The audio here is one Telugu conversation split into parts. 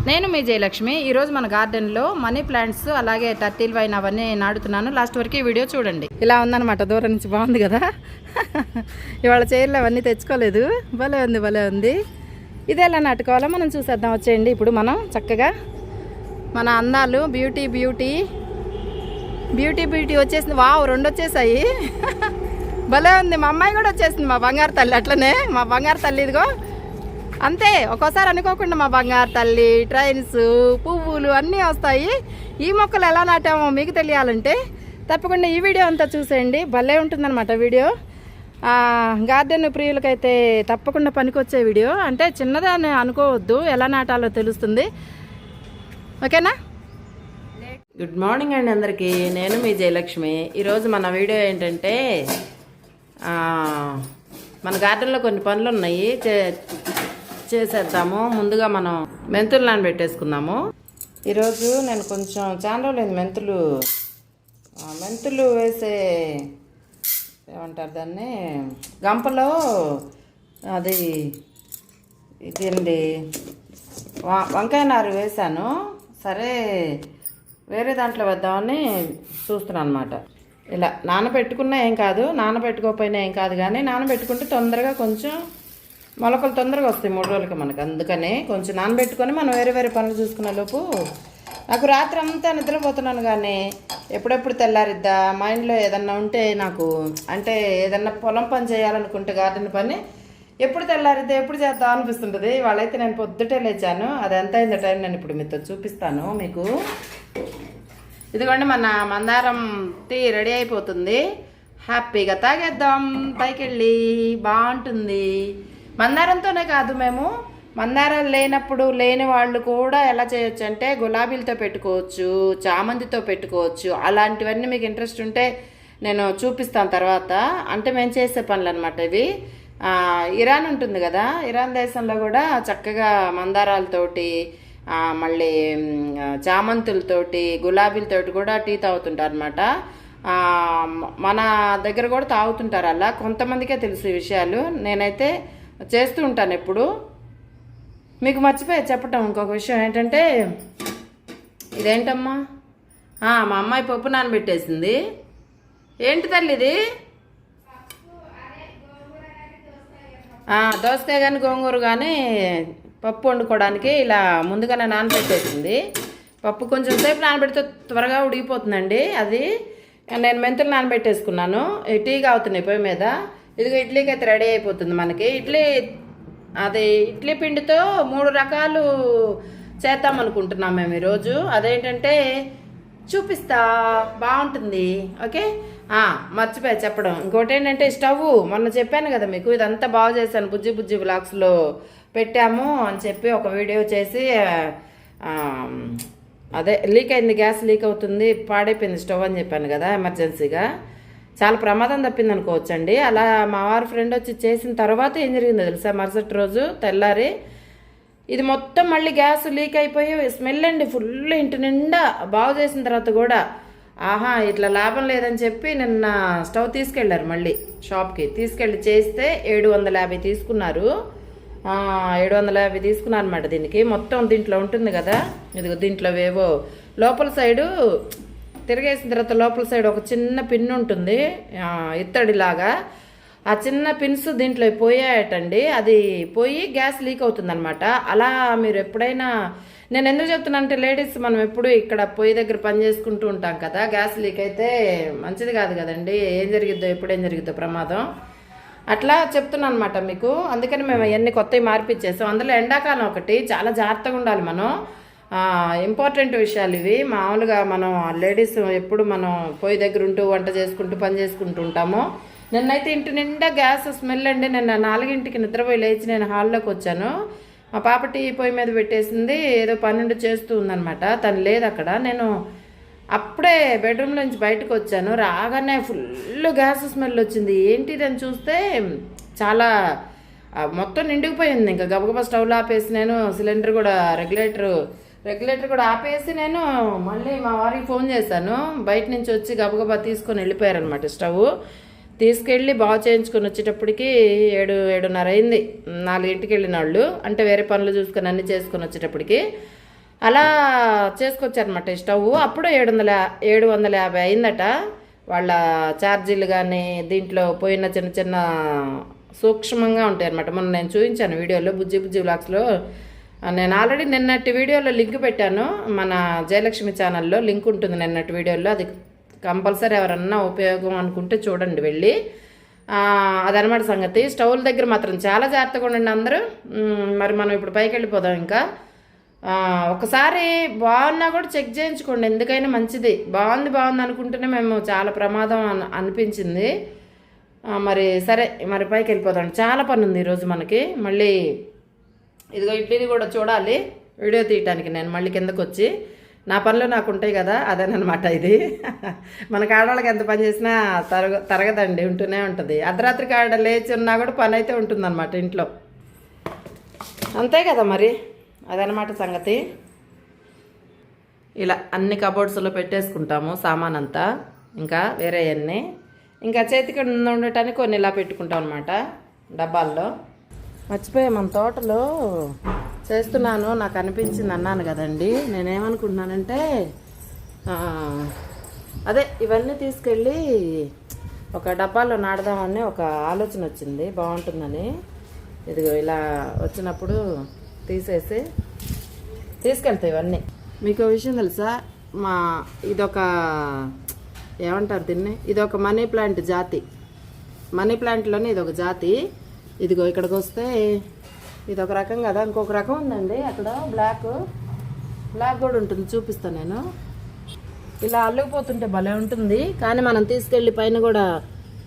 నేను మీ జయలక్ష్మి. ఈరోజు మన గార్డెన్లో మనీ ప్లాంట్స్ అలాగే టర్టిల్ వైన్ అవన్నీ నాడుతున్నాను. లాస్ట్ వరకు ఈ వీడియో చూడండి. ఇలా ఉందన్నమాట, దూరం నుంచి బాగుంది కదా. ఇవాళ చైర్లు అవన్నీ తెచ్చుకోలేదు. భలే ఉంది. ఇది ఎలా నాటుకోవాలో మనం చూసేద్దాం. వచ్చేయండి. ఇప్పుడు మనం చక్కగా మన అందాలు బ్యూటీ వచ్చేసింది. వావ్, 2 వచ్చేసాయి. భలే ఉంది. మా అమ్మాయి కూడా వచ్చేసింది, మా బంగారు తల్లి. అట్లనే మా బంగారు తల్లి ఇదిగో అంతే. ఒక్కోసారి అనుకోకుండా మా బంగారు తల్లి, ట్రైన్స్, పువ్వులు అన్నీ వస్తాయి. ఈ మొక్కలు ఎలా నాటామో మీకు తెలియాలంటే తప్పకుండా ఈ వీడియో అంతా చూసేయండి. భలే ఉంటుందన్నమాట వీడియో. గార్డెన్ ప్రియులకైతే తప్పకుండా పనికొచ్చే వీడియో. అంటే చిన్నదాన్ని అనుకోవద్దు, ఎలా నాటాలో తెలుస్తుంది. ఓకేనా? గుడ్ మార్నింగ్ అండి అందరికీ. నేను మీ జయలక్ష్మి. ఈరోజు మన వీడియో ఏంటంటే మన గార్డెన్లో కొన్ని పనులు ఉన్నాయి, చేసేద్దాము. ముందుగా మనం మెంతులు నానబెట్టేసుకుందాము. ఈరోజు నేను కొంచెం చాలా రోజులైంది మెంతులు వేసే, ఏమంటారు దాన్ని, గంపలో అది ఇదండి వంకాయ నారు వేసాను. సరే వేరే దాంట్లో వేద్దామని చూస్తున్నాను అనమాట. ఇలా నానబెట్టుకున్నా ఏం కాదు, నానబెట్టుకోకపోయినా ఏం కాదు, కానీ నానబెట్టుకుంటే తొందరగా కొంచెం మొలకలు తొందరగా వస్తాయి 3 రోజులకి మనకు. అందుకని కొంచెం నానబెట్టుకొని మనం వేరే పనులు చూసుకునే లోపు నాకు రాత్రి అంతా నిద్రపోతున్నాను, కానీ ఎప్పుడెప్పుడు తెల్లారిద్దా, మైండ్లో ఏదన్నా ఉంటే నాకు, అంటే ఏదన్నా పొలం పని చేయాలనుకుంటే గార్డెన్ పని ఎప్పుడు తెల్లారిద్దా, ఎప్పుడు చేద్దాం అనిపిస్తుంటుంది. వాళ్ళైతే నేను పొద్దుటే లేచాను. అది ఎంత అయిందో టైం నేను ఇప్పుడు మీతో చూపిస్తాను మీకు. ఇదిగోండి మన మందారం టీ రెడీ అయిపోతుంది. హ్యాపీగా తాగేద్దాం పైకి వెళ్ళి. బాగుంటుంది. మందారంతోనే కాదు, మేము మందారాలు లేని వాళ్ళు కూడా ఎలా చేయొచ్చు అంటే గులాబీలతో పెట్టుకోవచ్చు, చామంతితో పెట్టుకోవచ్చు. అలాంటివన్నీ మీకు ఇంట్రెస్ట్ ఉంటే నేను చూపిస్తాను తర్వాత. అంటే మేము చేసే పనులు అనమాట ఇవి. ఇరాన్ ఉంటుంది కదా, ఇరాన్ దేశంలో కూడా చక్కగా మందారాలతోటి, మళ్ళీ చామంతులతోటి, గులాబీలతోటి కూడా టీ తాగుతుంటారు అనమాట. మన దగ్గర కూడా తాగుతుంటారు. అలా కొంతమందికే తెలుసు ఈ విషయాలు. నేనైతే చేస్తూ ఉంటాను ఎప్పుడు. మీకు మర్చిపోయా చెప్పటం ఇంకొక విషయం ఏంటంటే, ఇదేంటమ్మా, మా అమ్మాయి పప్పు నానబెట్టేసింది. ఏంటి తల్లి ఇది? దోసకాయ కానీ గోంగూర కానీ పప్పు వండుకోవడానికి ఇలా ముందుగానే నానబెట్టేసింది. పప్పు కొంచెం సేపు నానబెడితే త్వరగా ఉడికిపోతుందండి. అది నేను మెంతులు నానబెట్టేసుకున్నాను. టీ కావుతున్నాయి పొయ్యి మీద. ఇదిగో ఇడ్లీకి అయితే రెడీ అయిపోతుంది మనకి. ఇడ్లీ పిండితో 3 రకాలు చేద్దామనుకుంటున్నాం మేము ఈరోజు. అదేంటంటే చూపిస్తా, బాగుంటుంది. ఓకే, మర్చిపోయా చెప్పడం. ఇంకోటి ఏంటంటే స్టవ్ మొన్న చెప్పాను కదా మీకు, ఇదంతా బాగు చేశాను, బుజ్జి బ్లాగ్స్లో పెట్టాము అని చెప్పి ఒక వీడియో చేసి, అదే లీక్ అయింది, గ్యాస్ లీక్ అవుతుంది, పాడైపోయింది స్టవ్ అని చెప్పాను కదా. ఎమర్జెన్సీగా చాలా ప్రమాదం తప్పింది అనుకోవచ్చండి. అలా మా వారి ఫ్రెండ్ వచ్చి చేసిన తర్వాత ఏం జరిగిందో తెలుసా, మరుసటి రోజు తెల్లారి ఇది మొత్తం మళ్ళీ గ్యాస్ లీక్ అయిపోయి స్మెల్ అండి ఫుల్ ఇంటి నిండా. బాగు చేసిన తర్వాత కూడా ఇట్లా లాభం లేదని చెప్పి నిన్న స్టవ్ తీసుకెళ్లారు మళ్ళీ షాప్కి. తీసుకెళ్ళి చేస్తే 750 తీసుకున్నారు. 750 తీసుకున్నారు అనమాట దీనికి. మొత్తం దీంట్లో ఉంటుంది కదా, ఇదిగో దీంట్లో ఏవో లోపల సైడు తిరిగేసిన తర్వాత లోపల సైడ్ ఒక చిన్న పిన్ ఉంటుంది, ఇత్తడిలాగా. ఆ చిన్న పిన్స్ దీంట్లో పోయాయటండి. అది పోయి గ్యాస్ లీక్ అవుతుందన్నమాట. అలా మీరు ఎప్పుడైనా, నేను ఎందుకు చెప్తున్నా అంటే, లేడీస్ మనం ఎప్పుడు ఇక్కడ పొయ్యి దగ్గర పని చేసుకుంటూ ఉంటాం కదా, గ్యాస్ లీక్ అయితే మంచిది కాదు కదండి. ఏం జరిగిద్దో, ఎప్పుడేం జరిగిద్దో ప్రమాదం. అట్లా చెప్తున్నాను అనమాట మీకు. అందుకని మేము అవన్నీ కొత్తవి మార్పిచ్చేసాం. అందులో ఎండాకాలం ఒకటి, చాలా జాగ్రత్తగా ఉండాలి మనం. ఇంపార్టెంట్ విషయాలు ఇవి. మామూలుగా మనం లేడీస్ ఎప్పుడు మనం పొయ్యి దగ్గర ఉంటూ వంట చేసుకుంటూ పని చేసుకుంటూ ఉంటాము. నిన్నైతే ఇంటి నిండా గ్యాస్ స్మెల్ అండి. నిన్న 4ంటికి నిద్రపోయి లేచి నేను హాల్లోకి వచ్చాను. మా పాప టీ పొయ్యి మీద పెట్టేసింది, ఏదో 12 చేస్తూ ఉందనమాట. తను లేదు అక్కడ. నేను అప్పుడే బెడ్రూమ్లో నుంచి బయటకు వచ్చాను. రాగానే ఫుల్ గ్యాస్ స్మెల్ వచ్చింది. ఏంటిదని చూస్తే చాలా మొత్తం నిండిపోయింది. ఇంకా గబగబా స్టవ్లో ఆపేసి నేను సిలిండర్ కూడా రెగ్యులేటర్ కూడా ఆపేసి నేను మళ్ళీ మా వారికి ఫోన్ చేశాను. బయట నుంచి వచ్చి గబగబా తీసుకొని వెళ్ళిపోయారనమాట. స్టవ్ తీసుకెళ్ళి బాగు చేయించుకొని వచ్చేటప్పటికి 7:30 అయింది. 4ంటికి వెళ్ళిన వాళ్ళు, అంటే వేరే పనులు చూసుకొని అన్నీ చేసుకొని వచ్చేటప్పటికి అలా చేసుకొచ్చారనమాట ఈ స్టవ్. అప్పుడు 750 అయిందట. వాళ్ళ ఛార్జీలు కానీ దీంట్లో పోయిన చిన్న చిన్న సూక్ష్మంగా ఉంటాయి అనమాట. మొన్న నేను చూపించాను వీడియోలో, బుజ్జి బుజ్జి వ్లాగ్స్లో. నేను ఆల్రెడీ నిన్నటి వీడియోలో లింక్ పెట్టాను, మన జయలక్ష్మి ఛానల్లో లింక్ ఉంటుంది నిన్నటి వీడియోలో. అది కంపల్సరీ ఎవరన్నా ఉపయోగం అనుకుంటే చూడండి వెళ్ళి. అదనమాట సంగతి. స్టవ్ల దగ్గర మాత్రం చాలా జాగ్రత్తగా ఉండండి అందరూ. మరి మనం ఇప్పుడు పైకి వెళ్ళిపోదాం. ఇంకా ఒకసారి బాగున్నా కూడా చెక్ చేయించుకోండి, ఎందుకైనా మంచిది. బాగుంది అనుకుంటేనే మేము చాలా ప్రమాదం అనిపించింది. మరి సరే, మరి పైకి వెళ్ళిపోదాం. చాలా పని ఉంది ఈరోజు మనకి. మళ్ళీ ఇదిగో ఇడ్లీని కూడా చూడాలి వీడియో తీయటానికి. నేను మళ్ళీ కిందకు వచ్చి నా పనులు నాకు ఉంటాయి కదా, అదేనమాట ఇది. మనకి ఆడవాళ్ళకి ఎంత పని చేసినా తరగదండి, ఉంటూనే ఉంటుంది. అర్ధరాత్రికి ఆడ లేచి ఉన్నా కూడా పని అయితే ఉంటుందన్నమాట ఇంట్లో, అంతే కదా మరి. అదనమాట సంగతి. ఇలా అన్ని కబోర్డ్స్లో పెట్టేసుకుంటాము సామాన్ అంతా. ఇంకా వేరే అన్నీ ఇంకా చేతికి ఉండటానికి కొన్ని ఇలా పెట్టుకుంటాం అనమాట డబ్బాల్లో. మర్చిపోయా, మన తోటలో చేస్తున్నాను, నాకు అనిపించింది అన్నాను కదండి. నేనేమనుకుంటున్నానంటే అదే ఇవన్నీ తీసుకెళ్ళి ఒక డబ్బాలో నాడదామని ఒక ఆలోచన వచ్చింది, బాగుంటుందని. ఇదిగో ఇలా వచ్చినప్పుడు తీసేసి తీసుకెళ్తాయి ఇవన్నీ. మీకు విషయం తెలుసా, ఇదొక ఏమంటారు దీన్ని, ఇదొక మనీ ప్లాంట్ జాతి. మనీ ప్లాంట్లోనే ఇదొక జాతి. ఇదిగో ఇక్కడికి వస్తే ఇదొక రకం కదా, ఇంకొక రకం ఉందండి అక్కడ, బ్లాక్ కూడా ఉంటుంది, చూపిస్తాను నేను. ఇలా అల్లుకుపోతుంటే భలే ఉంటుంది, కానీ మనం తీసుకెళ్ళి పైన కూడా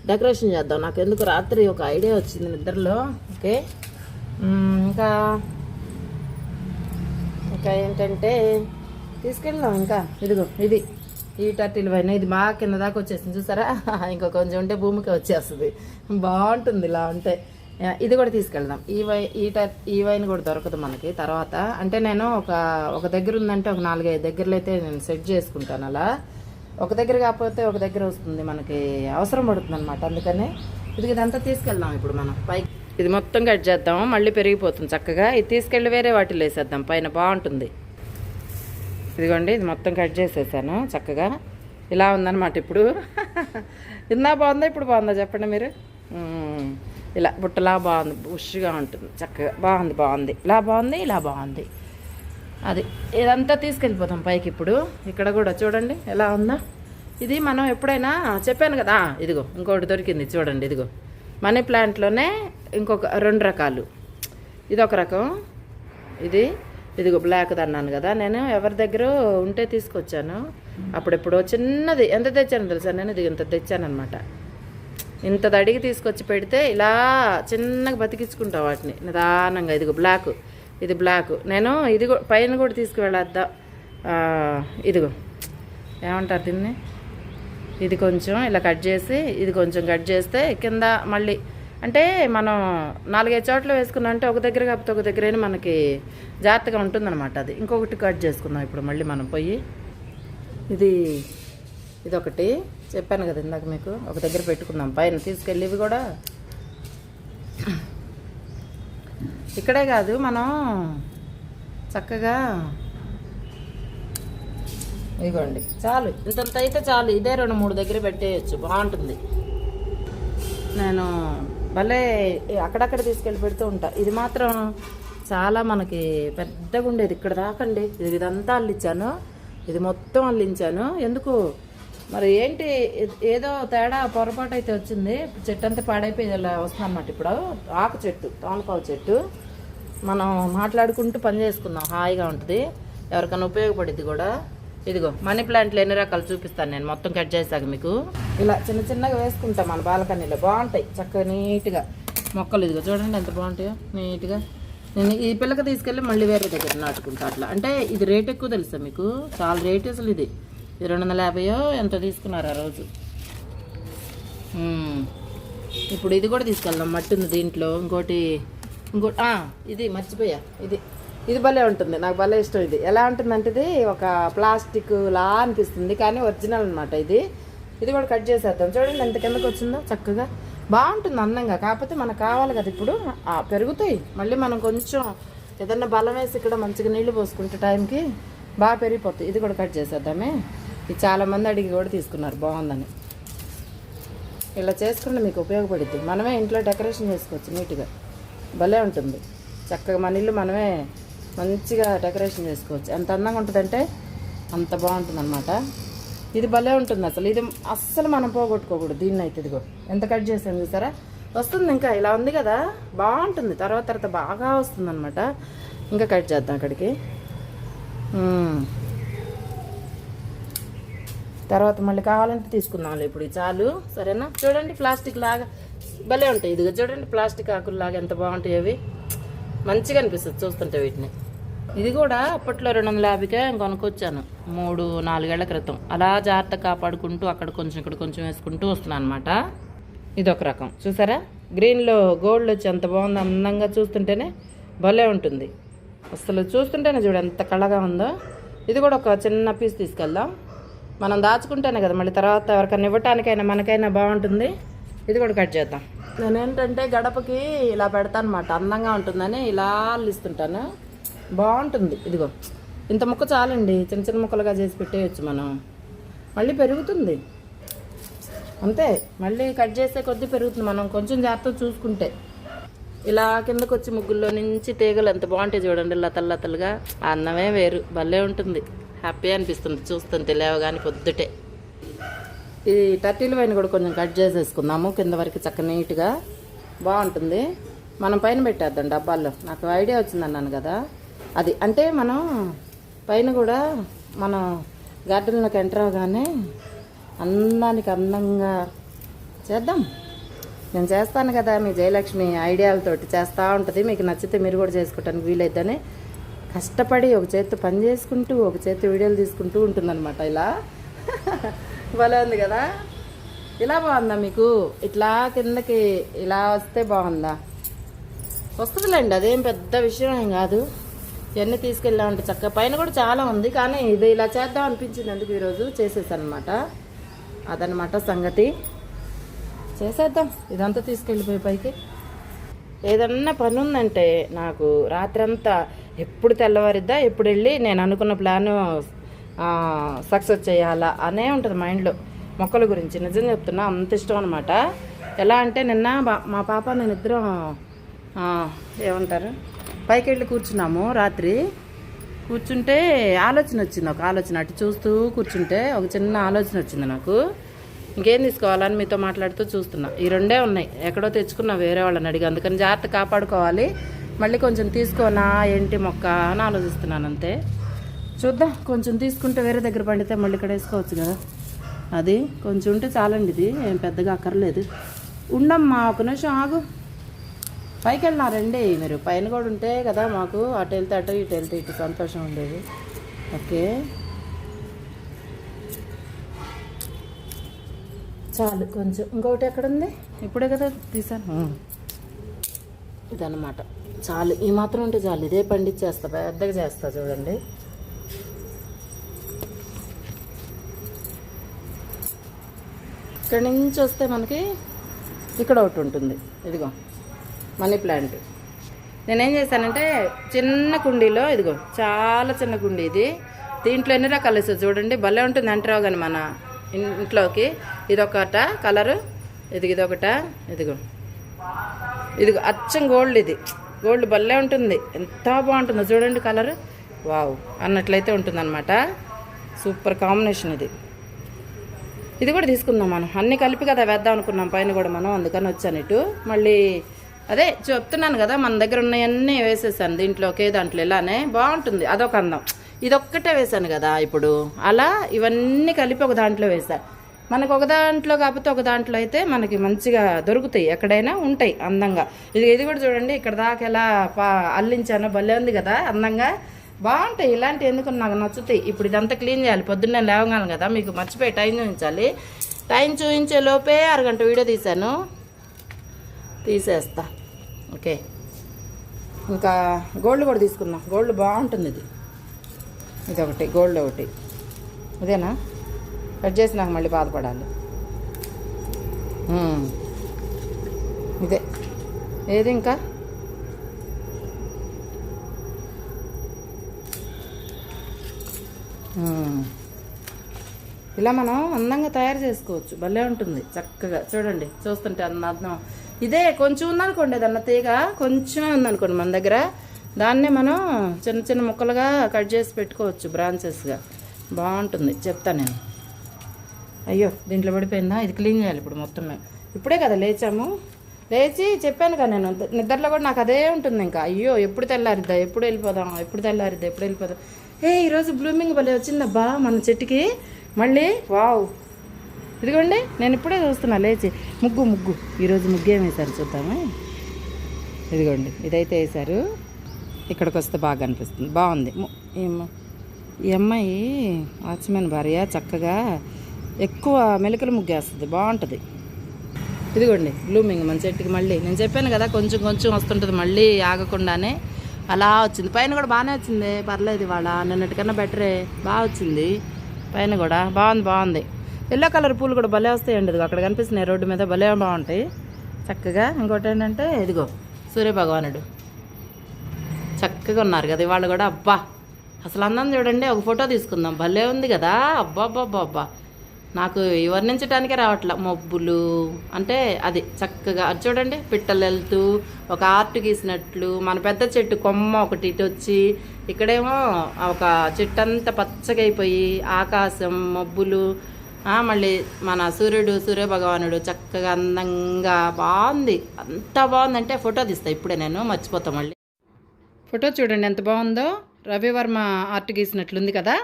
డెకరేషన్ చేద్దాం. నాకు ఎందుకు రాత్రి ఒక ఐడియా వచ్చింది నిద్రలో. ఓకే, ఇంకా ఏంటంటే తీసుకెళ్దాం. ఇంకా ఇదిగో ఇది ఈ టర్టిల్ పైన ఇది బాగా కింద దాకా వచ్చేసింది చూసారా. ఇంకా కొంచెం ఉంటే భూమికి వచ్చేస్తుంది, బాగుంటుంది ఇలా ఉంటే. ఇది కూడా తీసుకెళ్దాం. ఈ వైన్ కూడా దొరకదు మనకి తర్వాత. అంటే నేను ఒక దగ్గర ఉందంటే ఒక 4-5 దగ్గరలో అయితే నేను సెట్ చేసుకుంటాను. అలా ఒక దగ్గర కాకపోతే ఒక దగ్గర వస్తుంది, మనకి అవసరం పడుతుంది అనమాట. అందుకనే ఇదంతా తీసుకెళ్దాం ఇప్పుడు మనం పైకి. ఇది మొత్తం కట్ చేద్దాం, మళ్ళీ పెరిగిపోతుంది చక్కగా. ఇది తీసుకెళ్ళి వేరే వాటిలో వేసేద్దాం, పైన బాగుంటుంది. ఇదిగోండి, ఇది మొత్తం కట్ చేసేసాను చక్కగా. ఇలా ఉందన్నమాట ఇప్పుడు. ఇందా బాగుందా ఇప్పుడు బాగుందా చెప్పండి మీరు. ఇలా బుట్టలా బాగుంది, బుష్గా ఉంటుంది చక్కగా. బాగుంది, ఇలా బాగుంది. అది ఇదంతా తీసుకెళ్ళిపోతాం పైకి ఇప్పుడు. ఇక్కడ కూడా చూడండి ఎలా ఉందా. ఇది మనం ఎప్పుడైనా చెప్పాను కదా, ఇదిగో ఇంకోటి దొరికింది చూడండి. ఇదిగో మనీ ప్లాంట్లోనే ఇంకొక 2 రకాలు. ఇదొక రకం, ఇదిగో బ్లాక్ అన్నాను కదా నేను. ఎవరి దగ్గర ఉంటే తీసుకొచ్చాను అప్పుడెప్పుడో చిన్నది. ఎంత తెచ్చాను తెలుసా నేను, ఇది ఇంత తెచ్చానమాట. ఇంతది అడిగి తీసుకొచ్చి పెడితే ఇలా చిన్నగా బతికించుకుంటా వాటిని నిదానంగా. ఇదిగో బ్లాక్, ఇది బ్లాక్. నేను ఇది పైన కూడా తీసుకువెళ్ళద్దా. ఇదిగో ఏమంటారు దీన్ని, ఇది కొంచెం ఇలా కట్ చేసి, ఇది కొంచెం కట్ చేస్తే కింద మళ్ళీ అంటే మనం 4-5 చోట్ల వేసుకున్నాం అంటే ఒక దగ్గర కాకపోతే ఒక దగ్గర మనకి జాగ్రత్తగా ఉంటుందన్నమాట. అది ఇంకొకటి కట్ చేసుకుందాం ఇప్పుడు మళ్ళీ మనం పోయి. ఇదొకటి చెప్పాను కదా ఇందాక మీకు, ఒక దగ్గర పెట్టుకుందాం పైన తీసుకెళ్ళి. ఇవి కూడా ఇక్కడే కాదు, మనం చక్కగా ఇదిగోండి చాలు, ఇంతంత అయితే చాలు. ఇదే 2-3 దగ్గర పెట్టేయచ్చు, బాగుంటుంది. నేను భలే అక్కడక్కడ తీసుకెళ్ళి పెడుతూ ఉంటా. ఇది మాత్రం చాలా మనకి పెద్దగా ఉండేది, ఇక్కడ దాకండి. ఇదంతా అల్లించాను, ఇది మొత్తం అల్లించాను. ఎందుకు మరి ఏంటి, ఏదో తేడా పొరపాటు అయితే వచ్చింది. చెట్టు అంతా పాడైపోయి ఇలా వస్తుందన్నమాట. ఇప్పుడు ఆకు చెట్టు, తోనపావు చెట్టు. మనం మాట్లాడుకుంటూ పని చేసుకుందాం, హాయిగా ఉంటుంది, ఎవరికైనా ఉపయోగపడుద్ది కూడా. ఇదిగో మనీ ప్లాంట్లు ఎన్ని రకాలు చూపిస్తాను నేను మొత్తం కట్ చేసాక మీకు. ఇలా చిన్నగా వేసుకుంటాం మన బాల్కనీలో, బాగుంటాయి చక్కగా నీట్గా మొక్కలు. ఇదిగో చూడండి ఎంత బాగుంటాయో నీట్గా. నేను ఈ పిల్లకి తీసుకెళ్ళి మళ్ళీ వేరే దగ్గర నాటుకుంటా అట్లా. అంటే ఇది రేట్ ఎక్కువ తెలుసా మీకు, చాలా రేట్ అసలు. ఇది 250 ఎంత తీసుకున్నారు ఆ రోజు. ఇప్పుడు ఇది కూడా తీసుకెళ్దాం, మట్టి ఉంది దీంట్లో. ఇంకోటి ఇది మర్చిపోయా, ఇది భలే ఉంటుంది, నాకు భలే ఇష్టం. ఇది ఎలా ఉంటుందంటే ఇది ఒక ప్లాస్టిక్ లా అనిపిస్తుంది, కానీ ఒరిజినల్ అనమాట. ఇది కూడా కట్ చేసేద్దాం. చూడండి ఎంత కిందకు వచ్చిందో, చక్కగా బాగుంటుంది అందంగా. కాకపోతే మనకు కావాలి కదా ఇప్పుడు, పెరుగుతాయి మళ్ళీ. మనం కొంచెం ఏదన్నా బలం వేసి ఇక్కడ మంచిగా నీళ్లు పోసుకుంటే టైంకి బాగా పెరిగిపోతుంది. ఇది కూడా కట్ చేసేద్దామే. ఇది చాలామంది అడిగి కూడా తీసుకున్నారు బాగుందని. ఇలా చేసుకుంటే మీకు ఉపయోగపడుద్ది. మనమే ఇంట్లో డెకరేషన్ చేసుకోవచ్చు నీట్గా, భలే ఉంటుంది. చక్కగా మన ఇల్లు మనమే మంచిగా డెకరేషన్ చేసుకోవచ్చు. ఎంత అందంగా ఉంటుందంటే అంత బాగుంటుంది అనమాట. ఇది భలే ఉంటుంది అసలు. ఇది అస్సలు మనం పోగొట్టుకోకూడదు దీన్ని అయితే. ఇదిగో ఎంత కట్ చేసాం చూసారా, వస్తుంది ఇంకా ఇలా ఉంది కదా, బాగుంటుంది. తర్వాత బాగా వస్తుంది అనమాట. ఇంకా కట్ చేద్దాం అక్కడికి. తర్వాత మళ్ళీ కావాలంటే తీసుకుందాంలే. ఇప్పుడు చాలు, సరేనా? చూడండి ప్లాస్టిక్ లాగా భలే ఉంటాయి. ఇదిగో చూడండి ప్లాస్టిక్ ఆకుల్లాగా ఎంత బాగుంటాయి అవి. మంచిగా అనిపిస్తుంది చూస్తుంటే వీటిని. ఇది కూడా అప్పట్లో 250కే కొనుక్కొచ్చాను 3-4 ఏళ్ల క్రితం. అలా జాగ్రత్తగా కాపాడుకుంటూ అక్కడ కొంచెం ఇక్కడ కొంచెం వేసుకుంటూ వస్తున్నాను అనమాట. ఇది ఒక రకం చూసారా, గ్రీన్లో గోల్డ్ వచ్చి ఎంత బాగుందో. అందంగా చూస్తుంటేనే భలే ఉంటుంది అసలు. చూస్తుంటేనే చూడు ఎంత కళగా ఉందో. ఇది కూడా ఒక చిన్న పీస్ తీసుకెళ్దాం. మనం దాచుకుంటేనే కదా మళ్ళీ తర్వాత ఎవరికైనా ఇవ్వటానికైనా మనకైనా బాగుంటుంది. ఇది కూడా కట్ చేద్దాం. నేనేంటంటే గడపకి ఇలా పెడతాను అనమాట, అందంగా ఉంటుందని ఇలా అల్లిస్తుంటాను. బాగుంటుంది. ఇదిగో ఇంత ముక్క చాలండి, చిన్న చిన్న ముక్కలుగా చేసి పెట్టేయచ్చు మనం. మళ్ళీ పెరుగుతుంది అంతే, మళ్ళీ కట్ చేసే కొద్దీ పెరుగుతుంది మనం కొంచెం జాగ్రత్తగా చూసుకుంటే. ఇలా కిందకు వచ్చి ముగ్గుల్లో నుంచి తీగలు ఎంత బాగుంటాయి చూడండి, లతలుగా. ఆ అన్నమే వేరు, భలే ఉంటుంది. హ్యాపీ అనిపిస్తుంది చూస్తుంటే లేవగానే పొద్దుటే. ఈ టర్టిల్ వైన్ కూడా కొంచెం కట్ చేసేసుకుందాము కింద వరకు చక్క నీట్గా, బాగుంటుంది. మనం పైన పెట్టేద్దాం డబ్బాల్లో. నాకు ఐడియా వచ్చిందన్నాను కదా అది. అంటే మనం పైన కూడా మన గార్డెన్లోకి ఎంటర్ అవగానే అందానికి అందంగా చేద్దాం. నేను చేస్తాను కదా, మీ జయలక్ష్మి ఐడియాలతోటి చేస్తూ ఉంటుంది. మీకు నచ్చితే మీరు కూడా చేసుకోవటానికి వీలైద్దని కష్టపడి ఒక చేతితో పని చేసుకుంటూ ఒక చేతి వీడియోలు తీసుకుంటూ ఉంటుందన్నమాట. ఇలా భలే ఉంది కదా. ఇలా బాగుందా మీకు? ఇట్లా కిందకి ఇలా వస్తే బాగుందా? వస్తుందిలేండి, అదేం పెద్ద విషయం ఏం కాదు. ఇవన్నీ తీసుకెళ్ళామంటే చక్కగా. పైన కూడా చాలా ఉంది కానీ ఇది ఇలా చేద్దాం అనిపించింది, అందుకు ఈరోజు చేసేసాను అనమాట. అదనమాట సంగతి. చేసేద్దాం ఇదంతా తీసుకెళ్ళిపోయి పైకి. ఏదన్నా పని ఉందంటే నాకు రాత్రంతా ఎప్పుడు తెల్లవారిద్దా, ఎప్పుడు వెళ్ళి నేను అనుకున్న ప్లాను సక్సెస్ చేయాలా అనే ఉంటుంది మైండ్లో. మొక్కల గురించి నిజం చెప్తున్నా, అంత ఇష్టం అనమాట. ఎలా అంటే నిన్న మా పాప నేను ఇద్దరం ఏమంటారు పైకి వెళ్ళి కూర్చున్నాము. రాత్రి కూర్చుంటే ఆలోచన వచ్చింది, ఒక ఆలోచన. అటు చూస్తూ కూర్చుంటే ఒక చిన్న ఆలోచన వచ్చింది నాకు. ఇంకేం తీసుకోవాలని మీతో మాట్లాడుతూ చూస్తున్నా. ఈ రెండే ఉన్నాయి, ఎక్కడో తెచ్చుకున్నా వేరే వాళ్ళని అడిగి. అందుకని జాగ్రత్త కాపాడుకోవాలి. మళ్ళీ కొంచెం తీసుకోనా ఏంటి మొక్క అని ఆలోచిస్తున్నాను అంతే. చూద్దాం, కొంచెం తీసుకుంటే వేరే దగ్గర పండితే మళ్ళీ ఇక్కడ వేసుకోవచ్చు కదా. అది కొంచెం ఉంటే చాలండి, ఇది ఏం పెద్దగా అక్కర్లేదు. ఉండమ్మా ఒక నిమిషం ఆగు. పైకి వెళ్ళినారండి మీరు, పైన కూడా ఉంటే కదా మాకు అటు వెళ్తే అటు ఇటు వెళ్తే ఇటు సంతోషం ఉండేది. ఓకే చాలు. కొంచెం ఇంకొకటి ఎక్కడుంది, ఇప్పుడే కదా తీసాను. ఇదన్నమాట, చాలు. ఈ మాత్రం ఉంటే చాలు. ఇదే పండించేస్తా, పెద్దగా చేస్తా చూడండి. ఇక్కడి నుంచి వస్తే మనకి ఇక్కడ ఒకటి ఉంటుంది. ఇదిగో మనీ ప్లాంట్. నేనేం చేశానంటే చిన్న కుండీలో, ఇదిగో చాలా చిన్న కుండీ ఇది. దీంట్లో ఎన్ని రకాలు వేస్తుంది చూడండి, భలే ఉంటుంది. అంటారావు కానీ మన ఇంట్లోకి. ఇదొకట కలరు, ఇదొకట. ఇదిగో అచ్చం గోల్డ్. ఇది గోల్డ్ భలే ఉంటుంది, ఎంత బాగుంటుందో చూడండి కలర్. వావ్ అన్నట్లయితే ఉంటుందన్నమాట. సూపర్ కాంబినేషన్ ఇది. ఇది కూడా తీసుకుందాం మనం. అన్నీ కలిపి కదా వేద్దాం అనుకున్నాం పైన కూడా మనం, అందుకని వచ్చాను ఇటు. మళ్ళీ అదే చెప్తున్నాను కదా, మన దగ్గర ఉన్నవన్నీ వేసేసాను దీంట్లోకి. దాంట్లో ఇలానే బాగుంటుంది, అదొక అందం. ఇదొక్కటే వేసాను కదా ఇప్పుడు, అలా ఇవన్నీ కలిపి ఒక దాంట్లో వేసాను. మనకు ఒక దాంట్లో కాకపోతే ఒక దాంట్లో అయితే మనకి మంచిగా దొరుకుతాయి, ఎక్కడైనా ఉంటాయి అందంగా. ఇది కూడా చూడండి, ఇక్కడ దాకా ఎలా అల్లించానో భలే ఉంది కదా అందంగా. బాగుంటాయి ఇలాంటివి, ఎందుకు నాకు నచ్చుతాయి. ఇప్పుడు ఇదంతా క్లీన్ చేయాలి, పొద్దున్నే లేవగాను కదా. మీకు మర్చిపోయి టైం చూపించాలి. టైం చూపించే లోపే అరగంట వీడియో తీశాను, తీసేస్తా. ఓకే, ఇంకా గోల్డ్ కూడా తీసుకుందాం. గోల్డ్ బాగుంటుంది. ఇది ఒకటి, గోల్డ్ ఒకటి. ఇదేనా కట్ చేసి నాకు మళ్ళీ బాధపడాలి. ఇదే ఏది ఇంకా ఇలా మనం అందంగా తయారు చేసుకోవచ్చు, భలే ఉంటుంది చక్కగా. చూడండి చూస్తుంటే అందం. ఇదే కొంచెం ఉందనుకోండి, ఏదన్నా తీగ కొంచెమే ఉందనుకోండి మన దగ్గర, దాన్నే మనం చిన్న చిన్న ముక్కలుగా కట్ చేసి పెట్టుకోవచ్చు బ్రాంచెస్గా, బాగుంటుంది. చెప్తా నేను. అయ్యో దీంట్లో పడిపోయిందా, ఇది క్లీన్ చేయాలి ఇప్పుడు మొత్తం. ఇప్పుడే కదా లేచాము, లేచి చెప్పాను కదా నేను, నిద్రలో కూడా నాకు అదే ఉంటుంది. ఇంకా అయ్యో ఎప్పుడు తెల్లారిద్దా, ఎప్పుడు వెళ్ళిపోదాం, ఎప్పుడు తెల్లారిద్దా, ఎప్పుడు వెళ్ళిపోదాం. ఈరోజు బ్లూమింగ్ భలే వచ్చిందబ్బా మన చెట్టుకి మళ్ళీ. వావ్, ఇదిగోండి నేను ఇప్పుడే చూస్తున్నా లేచి. ముగ్గు ఈరోజు ముగ్గు ఏం వేశారు చూద్దాము. ఇదిగోండి ఇదైతే వేశారు, ఇక్కడికి వస్తే బాగా అనిపిస్తుంది, బాగుంది. ఈ అమ్మాయి వాచ్మెన్ భార్య చక్కగా ఎక్కువ మెలికల ముగ్గు వేస్తుంది, బాగుంటుంది. ఇదిగోండి బ్లూమింగ్ మన చెట్టుకి మళ్ళీ. నేను చెప్పాను కదా కొంచెం కొంచెం వస్తుంటుంది, మళ్ళీ ఆగకుండానే అలా వచ్చింది. పైన కూడా బాగానే వచ్చింది, పర్లేదు. ఇవాళ నిన్నటికన్నా బెటరే, బాగా వచ్చింది. పైన కూడా బాగుంది. ఎల్లో కలర్ పూలు కూడా భలే వస్తాయండి, ఇదిగో అక్కడ కనిపిస్తున్నాయి రోడ్డు మీద, భలే బాగుంటాయి చక్కగా. ఇంకోటి ఏంటంటే ఇదిగో సూర్యభగవానుడు చక్కగా ఉన్నారు కదా ఇవాళ కూడా. అబ్బా అసలు అందం చూడండి, ఒక ఫోటో తీసుకుందాం, భలే ఉంది కదా. అబ్బా నాకు వర్ణించడానికే రావట్లా. మబ్బులు అంటే అది చక్కగా అది చూడండి, పిట్టలు వెళ్తూ ఒక ఆర్ట్ గీసినట్లు. మన పెద్ద చెట్టు కొమ్మ ఒకటి ఇటు వచ్చి, ఇక్కడేమో ఒక చెట్టు అంతా పచ్చగా అయిపోయి, ఆకాశం, మబ్బులు, మళ్ళీ మన సూర్యభగవానుడు చక్కగా అందంగా బాగుంది. అంత బాగుందంటే ఫోటో తీస్తా ఇప్పుడే, నేను మర్చిపోతాం మళ్ళీ. ఫోటో చూడండి ఎంత బాగుందో, రవివర్మ ఆర్ట్ గీసినట్లుంది కదా.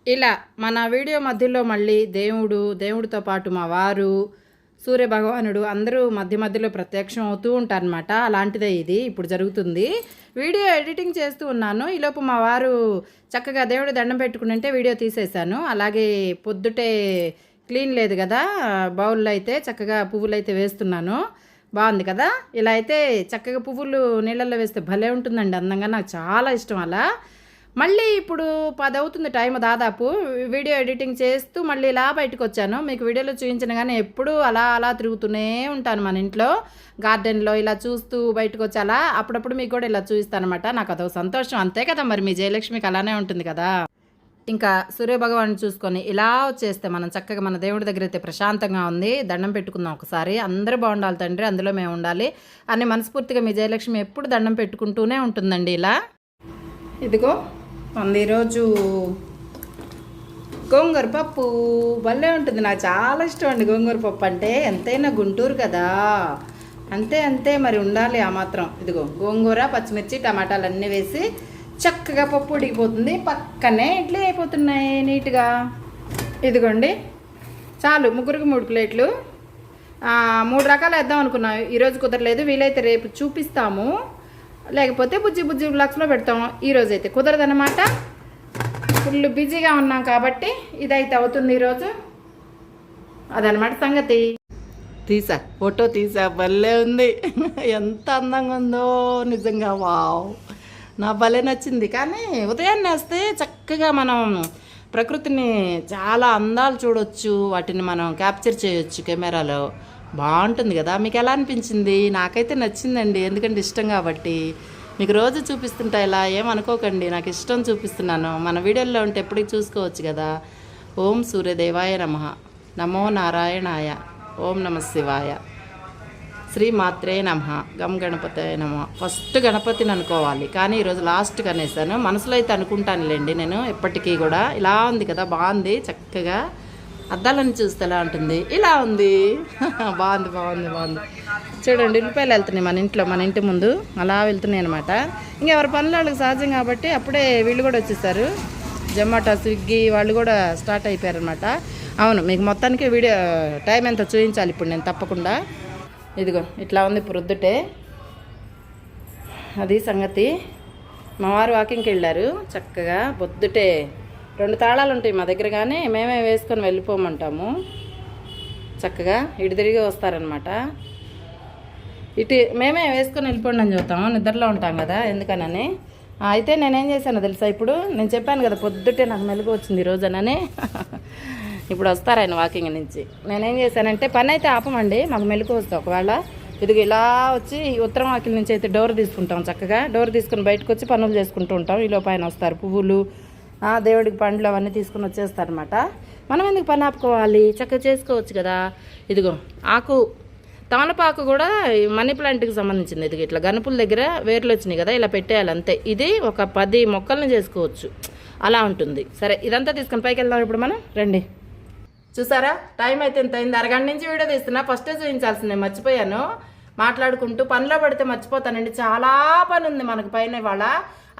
ఇలా మన వీడియో మధ్యలో మళ్ళీ దేవుడితో పాటు మా వారు, సూర్యభగవానుడు అందరూ మధ్యలో ప్రత్యక్షం అవుతూ ఉంటారనమాట. అలాంటిదే ఇది ఇప్పుడు జరుగుతుంది. వీడియో ఎడిటింగ్ చేస్తూ ఉన్నాను, ఈలోపు మా వారు చక్కగా దేవుడి దండం పెట్టుకుంటే వీడియో తీసేశాను. అలాగే పొద్దుటే క్లీన్ లేదు కదా, బౌల్లో అయితే చక్కగా పువ్వులు అయితే వేస్తున్నాను. బాగుంది కదా. ఇలా అయితే చక్కగా పువ్వులు నీళ్ళల్లో వేస్తే భలే ఉంటుందండి అందంగా, నాకు చాలా ఇష్టం అలా. మళ్ళీ ఇప్పుడు 10 అవుతుంది టైం దాదాపు. వీడియో ఎడిటింగ్ చేస్తూ మళ్ళీ ఇలా బయటకు వచ్చాను. మీకు వీడియోలో చూపించిన కానీ ఎప్పుడూ అలా తిరుగుతూనే ఉంటాను మన ఇంట్లో గార్డెన్లో. ఇలా చూస్తూ బయటకు వచ్చి అలా అప్పుడప్పుడు మీకు కూడా ఇలా చూపిస్తాను అనమాట. నాకు అదొక సంతోషం, అంతే కదా మరి. మీ జయలక్ష్మికి అలానే ఉంటుంది కదా. ఇంకా సూర్యభగవాన్ని చూసుకొని ఇలా వచ్చేస్తే మనం చక్కగా మన దేవుడి దగ్గర అయితే ప్రశాంతంగా ఉంది. దండం పెట్టుకుందాం ఒకసారి. అందరూ బాగుండాలి తండ్రి, అందులో మేము ఉండాలి అని మనస్ఫూర్తిగా మీ జయలక్ష్మి ఎప్పుడు దండం పెట్టుకుంటూనే ఉంటుందండి. ఇలా ఇదిగో మనది ఈరోజు గోంగూర పప్పు, భలే ఉంటుంది. నాకు చాలా ఇష్టం అండి గోంగూర పప్పు అంటే. ఎంతైనా గుంటూరు కదా, అంతే మరి ఉండాలి ఆ మాత్రం. ఇదిగో గోంగూర, పచ్చిమిర్చి, టమాటాలు అన్నీ వేసి చక్కగా పప్పు ఉడికిపోతుంది. పక్కనే ఇడ్లీ అయిపోతున్నాయి నీట్గా. ఇదిగోండి చాలు, ముగ్గురికి 3 ప్లేట్లు. 3 రకాలు వేద్దాం అనుకున్నాం, ఈరోజు కుదరలేదు. వీలైతే రేపు చూపిస్తాము, లేకపోతే బుజ్జి బ్లాక్స్లో పెడతాం. ఈరోజు అయితే కుదరదన్నమాట, ఫుల్ బిజీగా ఉన్నాం కాబట్టి ఇదైతే అవుతుంది ఈరోజు. అదనమాట సంగతి. ఫోటో తీసా, భలే ఉంది. ఎంత అందంగా ఉందో నిజంగా, వావ్, నా భలే నచ్చింది. కానీ ఉదయాన్నే వస్తే చక్కగా మనం ప్రకృతిని చాలా అందాలు చూడొచ్చు, వాటిని మనం క్యాప్చర్ చేయొచ్చు కెమెరాలో, బాగుంటుంది కదా. మీకు ఎలా అనిపించింది? నాకైతే నచ్చిందండి, ఎందుకంటే ఇష్టం కాబట్టి. మీకు రోజు చూపిస్తుంటా, ఇలా ఏమనుకోకండి, నాకు ఇష్టం చూపిస్తున్నాను. మన వీడియోల్లో ఉంటే ఎప్పటికి చూసుకోవచ్చు కదా. ఓం సూర్యదేవాయ నమః, నమో నారాయణాయ, ఓం నమ శివాయ, శ్రీ మాత్రే నమః, గం గణపతే నమః. ఫస్ట్ గణపతిని అనుకోవాలి, కానీ ఈరోజు లాస్ట్గా అనేసాను. మనసులో అయితే అనుకుంటానులేండి నేను ఎప్పటికీ కూడా. ఇలా ఉంది కదా, బాగుంది చక్కగా. అద్దాలని చూస్తే ఎలా ఉంటుంది, ఇలా ఉంది. బాగుంది చూడండి. ఉల్లిపాయలు వెళ్తున్నాయి మన ఇంటి ముందు, అలా వెళ్తున్నాయి అనమాట. ఇంకెవరి పనులు వాళ్ళకి సహజం కాబట్టి అప్పుడే వీళ్ళు కూడా వచ్చేసారు. జొమాటో, స్విగ్గీ వాళ్ళు కూడా స్టార్ట్ అయిపోయారనమాట. అవును, మీకు మొత్తానికి వీడియో టైం ఎంత చూపించాలి ఇప్పుడు నేను తప్పకుండా. ఇదిగో ఇట్లా ఉంది ప్రొద్దుటే, అది సంగతి. మా వారు వాకింగ్కి వెళ్ళారు చక్కగా. పొద్దుటే 2 తాళాలు ఉంటాయి మా దగ్గర, కానీ మేమే వేసుకొని వెళ్ళిపోమంటాము. చక్కగా ఇటు తిరిగి వస్తారనమాట. ఇటు మేమే వేసుకొని వెళ్ళిపోండి అని చెబుతాము, నిద్రలో ఉంటాం కదా ఎందుకనని. అయితే నేనేం చేశానో తెలుసా, ఇప్పుడు నేను చెప్పాను కదా పొద్దుటే నాకు మెలుగు వచ్చింది ఈరోజునని. ఇప్పుడు వస్తారు ఆయన వాకింగ్ నుంచి. నేనేం చేశానంటే, పని అయితే ఆపమండి, మాకు మెలుగు వస్తాం ఒకవేళ. ఇదిగో ఇలా వచ్చి ఉత్తరం వాకిల నుంచి అయితే డోర్ తీసుకుంటాం చక్కగా. డోర్ తీసుకుని బయటకు వచ్చి పనులు చేసుకుంటూ ఉంటాం. ఈలోపు ఆయన వస్తారు, పువ్వులు దేవుడికి పండ్లు అవన్నీ తీసుకుని వచ్చేస్తారనమాట. మనం ఎందుకు పని ఆపుకోవాలి, చక్కగా చేసుకోవచ్చు కదా. ఇదిగో ఆకు తమలపాకు కూడా మనీ ప్లాంట్కి సంబంధించింది. ఇది ఇట్లా గనుపుల దగ్గర వేర్లు వచ్చినాయి కదా, ఇలా పెట్టేయాలి అంతే. ఇది ఒక 10 మొక్కలను చేసుకోవచ్చు, అలా ఉంటుంది. సరే ఇదంతా తీసుకొని పైకి వెళ్దాం ఇప్పుడు మనం, రండి. చూసారా టైం అయితే ఎంత అయింది, అరగంట నుంచి వీడియో తీస్తున్నా. ఫస్టే చూపించాల్సిందే, మర్చిపోయాను. మాట్లాడుకుంటూ పనిలో పడితే మర్చిపోతానండి. చాలా పని ఉంది మనకు పైన ఇవాళ.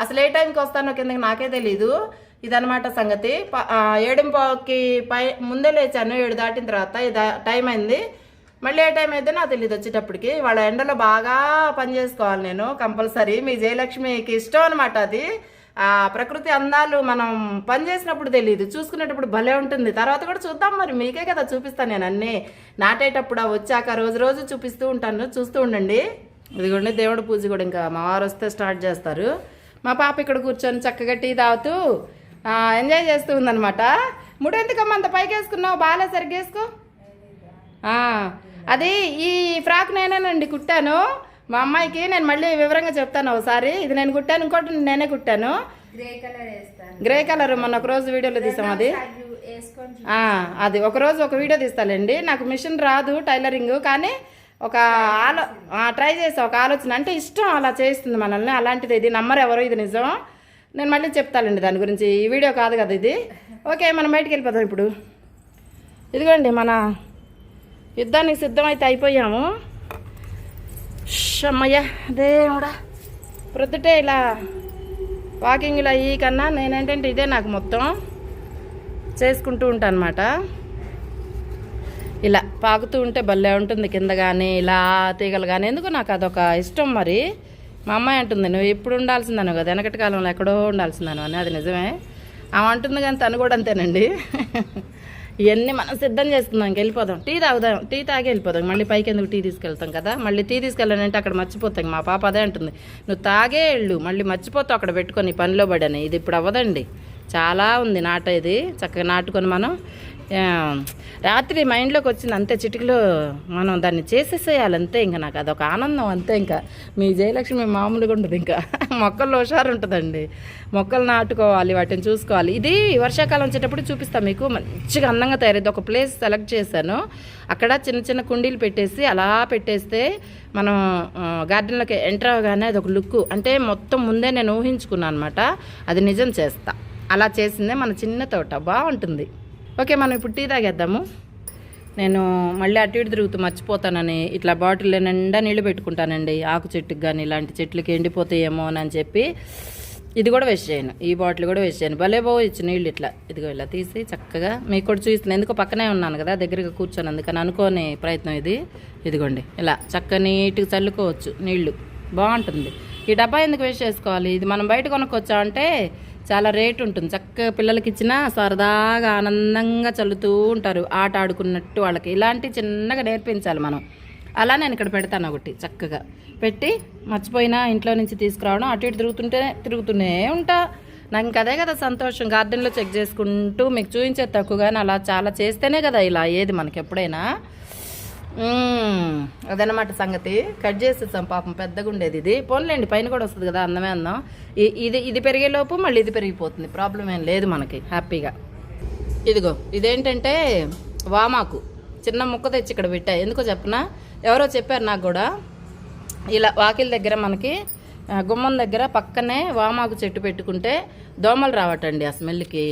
అసలు ఏ టైంకి వస్తానో కిందకి నాకే తెలీదు. ఇదనమాట సంగతి. 7:15కి ముందే లేచాను, 7 దాటిన తర్వాత. ఇది టైం అయింది. మళ్ళీ ఏ టైం అయితే నాకు తెలియదు వచ్చేటప్పటికి. వాళ్ళ ఎండలో బాగా పని చేసుకోవాలి నేను కంపల్సరీ. మీ జయలక్ష్మికి ఇష్టం అనమాట అది. ప్రకృతి అందాలు మనం పని చేసినప్పుడు తెలియదు, చూసుకునేటప్పుడు భలే ఉంటుంది. తర్వాత కూడా చూద్దాం, మరి మీకే కదా చూపిస్తాను నేను అన్నీ. నాటేటప్పుడు వచ్చాక రోజు రోజు చూపిస్తూ ఉంటాను, చూస్తూ ఉండండి. ఇదిగోండి దేవుడి పూజ కూడా ఇంకా మా వారు వస్తే స్టార్ట్ చేస్తారు. మా పాప ఇక్కడ కూర్చొని చక్కగా టీ తాగుతూ ఎంజాయ్ చేస్తూ ఉందనమాట. ముడు ఎందుకమ్మా అంత పైకి వేసుకున్నావు, బాగా సరిగ్గా వేసుకో. అది ఈ ఫ్రాక్ నేనేనండి కుట్టాను మా అమ్మాయికి. నేను మళ్ళీ వివరంగా చెప్తాను ఒకసారి. ఇది నేను కుట్టాను, ఇంకోటి నేనే కుట్టాను. గ్రే కలర్ మొన్న ఒక రోజు వీడియోలో తీసాం. అది ఒకరోజు ఒక వీడియో తీస్తానండి. నాకు మిషన్ రాదు టైలరింగ్, కానీ ఒక ట్రై చేసా, ఒక ఆలోచన అంటే ఇష్టం అలా చేస్తుంది మనల్ని. అలాంటిది ఇది నమ్మరు ఎవరో, ఇది నిజం. నేను మళ్ళీ చెప్తానండి దాని గురించి. ఈ వీడియో కాదు కదా ఇది. ఓకే మనం బయటికి వెళ్ళిపోతాం ఇప్పుడు. ఇదిగోండి మన యుద్ధానికి సిద్ధమైతే అయిపోయాము. అమ్మయ్య దేవుడా, ప్రొద్దుటే ఇలా వాకింగ్లో అయ్యి కన్నా నేనేంటంటే ఇదే నాకు మొత్తం చేసుకుంటూ ఉంటాను అనమాట. ఇలా పాకుతూ ఉంటే భలే ఉంటుంది కింద కానీ ఇలా తీగలు కానీ. ఎందుకు నాకు అదొక ఇష్టం. మరి మా అమ్మాయి అంటుంది నువ్వు ఇప్పుడు ఉండాల్సిందను కదా, వెనకటి కాలంలో ఎక్కడో ఉండాల్సిందను అని. అది నిజమే, ఆమె అంటుంది కానీ తను కూడా అంతేనండి. ఇవన్నీ మనం సిద్ధం చేసుకుందాం, ఇంక వెళ్ళిపోదాం. టీ తాగుదాం, టీ తాగి వెళ్ళిపోదాం. మళ్ళీ పైకి ఎందుకు టీ తీసుకెళ్తాం కదా, మళ్ళీ టీ తీసుకెళ్ళానంటే అక్కడ మర్చిపోతాం. మా పాప అదే అంటుంది, నువ్వు తాగే వెళ్ళు, మళ్ళీ మర్చిపోతావు అక్కడ పెట్టుకొని పనిలో పడని. ఇది ఇప్పుడు అవ్వదండి, చాలా ఉంది నాట. ఇది చక్కగా నాటుకొని మనం రాత్రి మైండ్లోకి వచ్చింది అంతే, చిటికలో మనం దాన్ని చేసేసేయాలి అంతే. ఇంకా నాకు అదొక ఆనందం అంతే. ఇంకా మీ జయలక్ష్మి మామూలుగా ఉండదు, ఇంకా మొక్కల్లో హుషారు ఉంటుందండి. మొక్కలు నాటుకోవాలి, వాటిని చూసుకోవాలి. ఇది వర్షాకాలం వచ్చేటప్పుడు చూపిస్తాను మీకు, మంచిగా అందంగా తయారైంది. ఒక ప్లేస్ సెలెక్ట్ చేశాను, అక్కడ చిన్న చిన్న కుండీలు పెట్టేసి అలా పెట్టేస్తే మనం గార్డెన్లోకి ఎంటర్ అవ్వగానే అది ఒక లుక్. అంటే మొత్తం ముందే నేను ఊహించుకున్నాను అనమాట, అది నిజం చేస్తా. అలా చేసిందే మన చిన్న తోట, బాగుంటుంది. ఓకే మనం ఇప్పుడు టీ తాగేద్దాము. నేను మళ్ళీ అటు ఇటు తిరుగుతూ మర్చిపోతానని ఇట్లా బాటిల్ నిండా నీళ్ళు పెట్టుకుంటానండి. ఆకు చెట్టుకి కానీ ఇలాంటి చెట్లకి ఎండిపోతాయేమో అని చెప్పి ఇది కూడా వేస్ట్ చేయను, ఈ బాటిల్ కూడా వేస్ట్ చేయను. భలే పోవచ్చు నీళ్ళు ఇట్లా. ఇదిగో ఇలా తీసి చక్కగా మీకు కూడా చూస్తున్నాను, ఎందుకో పక్కనే ఉన్నాను కదా దగ్గరగా కూర్చొని, అందుకని అనుకోని ప్రయత్నం ఇది. ఇదిగోండి ఇలా చక్కగా నీట్గా చల్లుకోవచ్చు నీళ్లు, బాగుంటుంది. ఈ డబ్బా ఎందుకు వేస్ట్ చేసుకోవాలి, ఇది మనం బయట కొనుక్కొచ్చామంటే చాలా రేటు ఉంటుంది. చక్కగా పిల్లలకి ఇచ్చినా సరదాగా ఆనందంగా చల్లుతూ ఉంటారు, ఆట ఆడుకున్నట్టు. వాళ్ళకి ఇలాంటి చిన్నగా నేర్పించాలి మనం. అలా నేను ఇక్కడ పెడతాను ఒకటి, చక్కగా పెట్టి మర్చిపోయినా ఇంట్లో నుంచి తీసుకురావడం, అటు ఇటు తిరుగుతూనే ఉంటా. నాకు ఇంకా అదే కదా సంతోషం. గార్డెన్లో చెక్ చేసుకుంటూ మీకు చూపించేది తక్కువ, కానీ అలా చాలా చేస్తేనే కదా ఇలా అయ్యేది మనకి ఎప్పుడైనా. అదనమాట సంగతి. కట్ చేసేసాం పాపం, పెద్దగా ఉండేది ఇది. పోన్లేండి పైన కూడా వస్తుంది కదా, అందమే అందం. ఇది పెరిగేలోపు మళ్ళీ ఇది పెరిగిపోతుంది, ప్రాబ్లం ఏం లేదు మనకి, హ్యాపీగా. ఇదిగో ఇదేంటంటే వామాకు, చిన్న ముక్క తెచ్చి ఇక్కడ పెట్టా. ఎందుకో చెప్పనా, ఎవరో చెప్పారు నాకు కూడా. ఇలా వాకిల దగ్గర మనకి గుమ్మం దగ్గర పక్కనే వామాకు చెట్టు పెట్టుకుంటే దోమలు రావటండి. ఆ స్మెల్కి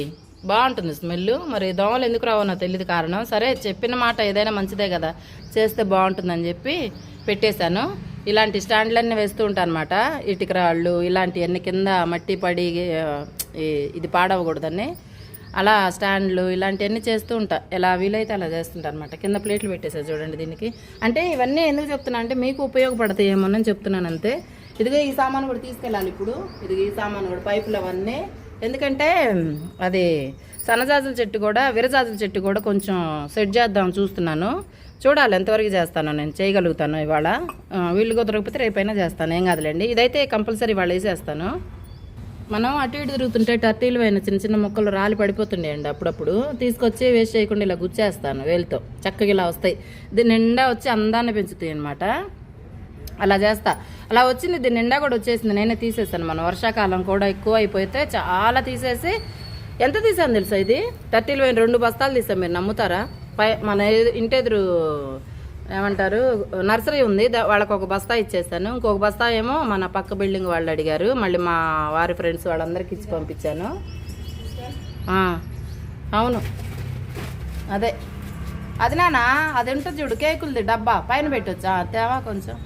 బాగుంటుంది స్మెల్. మరి దోమలు ఎందుకు రావో నాకు తెలియదు కారణం. సరే చెప్పిన మాట ఏదైనా మంచిదే కదా, చేస్తే బాగుంటుందని చెప్పి పెట్టేశాను. ఇలాంటి స్టాండ్లన్నీ వేస్తూ ఉంటాను అనమాట. ఇటుక రాళ్ళు ఇలాంటివన్నీ కింద మట్టి పడి ఇది పాడవకూడదని అలా స్టాండ్లు ఇలాంటివన్నీ చేస్తూ ఉంటా. ఎలా వీలైతే అలా చేస్తుంటా అనమాట. కింద ప్లేట్లు పెట్టేసా చూడండి దీనికి. అంటే ఇవన్నీ ఎందుకు చెప్తున్నా అంటే మీకు ఉపయోగపడతాయి ఏమోనని చెప్తున్నాను అంతే. ఇదిగో ఈ సామాను కూడా తీసుకెళ్ళాలి ఇప్పుడు. ఇదిగో ఈ సామాను కూడా, పైపులు అవన్నీ. ఎందుకంటే అది సన్నజాజుల చెట్టు కూడా, విరజాజుల చెట్టు కూడా కొంచెం సెట్ చేద్దాం చూస్తున్నాను. చూడాలి ఎంతవరకు చేస్తాను, నేను చేయగలుగుతాను ఇవాళ. వీళ్ళు కుదరకపోతే రేపైనా చేస్తాను, ఏం కాదులేండి. ఇదైతే కంపల్సరీ వాళ్ళు వేసేస్తాను. మనం అటు ఇటు తిరుగుతుంటే టర్టీలు పైన చిన్న చిన్న మొక్కలు రాలి పడిపోతుండేయండి. అప్పుడప్పుడు తీసుకొచ్చి వేస్ట్ చేయకుండా ఇలా గుచ్చేస్తాను వేలుతో, చక్కగా ఇలా వస్తాయి. దీని నిండా వచ్చి అందాన్ని పెంచుతాయి అనమాట. అలా చేస్తా. అలా వచ్చింది, దీని నిండా కూడా వచ్చేసింది, నేనే తీసేసాను. మన వర్షాకాలం కూడా ఎక్కువ అయిపోతే చాలా తీసేసి ఎంత తీసాను తెలుసా ఇది 2 బస్తాలు తీసాం. మీరు నమ్ముతారా? మన ఇంటెదురు ఏమంటారు నర్సరీ ఉంది, వాళ్ళకి ఒక బస్తా ఇచ్చేసాను. ఇంకొక బస్తా ఏమో మన పక్క బిల్డింగ్ వాళ్ళు అడిగారు, మళ్ళీ మా వారి ఫ్రెండ్స్ వాళ్ళందరికీ ఇచ్చి పంపించాను. అవును అదే అది నానా, అది ఉంటుంది చూడు కేకులది డబ్బా, పైన పెట్టొచ్చా తేవా కొంచెం.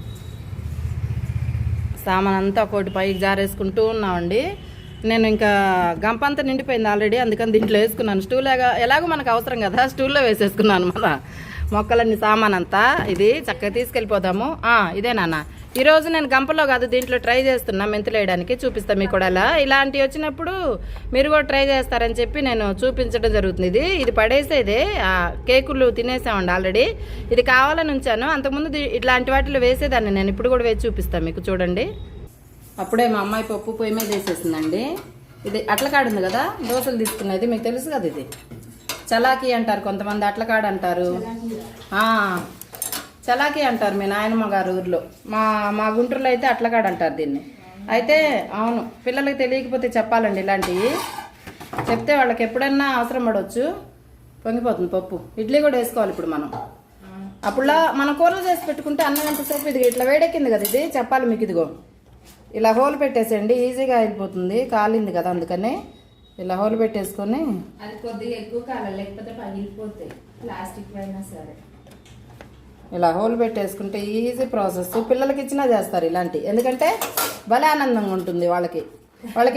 సామాన్ అంతా ఒకటి పైకి జారేసుకుంటూ ఉన్నామండి. నేను ఇంకా గంపంతా నిండిపోయింది ఆల్రెడీ, అందుకని దీంట్లో వేసుకున్నాను. స్టూల్ ఎలాగో మనకు అవసరం కదా, స్టూల్లో వేసేసుకున్నాను మన మొక్కలన్నీ సామాన్ అంతా. ఇది చక్కగా తీసుకెళ్ళిపోదాము. ఇదే నాన్న, ఈరోజు నేను గంపలో కాదు దీంట్లో ట్రై చేస్తున్నా మెంతులు వేయడానికి. చూపిస్తాను మీకు కూడా. ఇలాంటివి వచ్చినప్పుడు మీరు కూడా ట్రై చేస్తారని చెప్పి నేను చూపించడం జరుగుతుంది. ఇది పడేసేదే, కేకులు తినేసామండి ఆల్రెడీ. ఇది కావాలని ఉంచాను, అంతకుముందు ఇట్లాంటి వాటిలో వేసేదాన్ని నేను. ఇప్పుడు కూడా వేసి చూపిస్తాను మీకు, చూడండి. అప్పుడే మా అమ్మాయి పప్పు పొయ్యి మీద వేసేసిందండి. ఇది అట్లకాడు ఉంది కదా, దోశలు తీసుకున్నది మీకు తెలుసు కదా. ఇది చలాకీ అంటారు కొంతమంది, అట్లకాడు అంటారు, చలాకీ అంటారు మీ నాయనమ్మ గారు ఊర్లో. మా గుంటూరులో అయితే అట్లకాడు అంటారు దీన్ని. అయితే అవును, పిల్లలకి తెలియకపోతే చెప్పాలండి ఇలాంటివి. చెప్తే వాళ్ళకి ఎప్పుడన్నా అవసరం పడవచ్చు. పొంగిపోతుంది పప్పు. ఇడ్లీ కూడా వేసుకోవాలి ఇప్పుడు మనం. అప్పుడులా మనం కూరలు చేసి పెట్టుకుంటే అన్నం ఎంతసేపు. ఇది ఇట్లా వేడెక్కింది కదా, ఇది చెప్పాలి మీకు. ఇదిగో ఇలా హోల్ పెట్టేసేయండి, ఈజీగా అయిపోతుంది. కాలింది కదా అందుకని ఇలా హోల్ పెట్టేసుకొని. అది కొద్దిగా ఎక్కువ కాలాలి, లేకపోతే పగిలిపోతాయి ప్లాస్టిక్ అయినా సరే. ఇలా హోల్ పెట్టేసుకుంటే ఈజీ ప్రాసెస్. పిల్లలకి ఇచ్చినా చేస్తారు ఇలాంటి, ఎందుకంటే భలే ఆనందంగా ఉంటుంది వాళ్ళకి.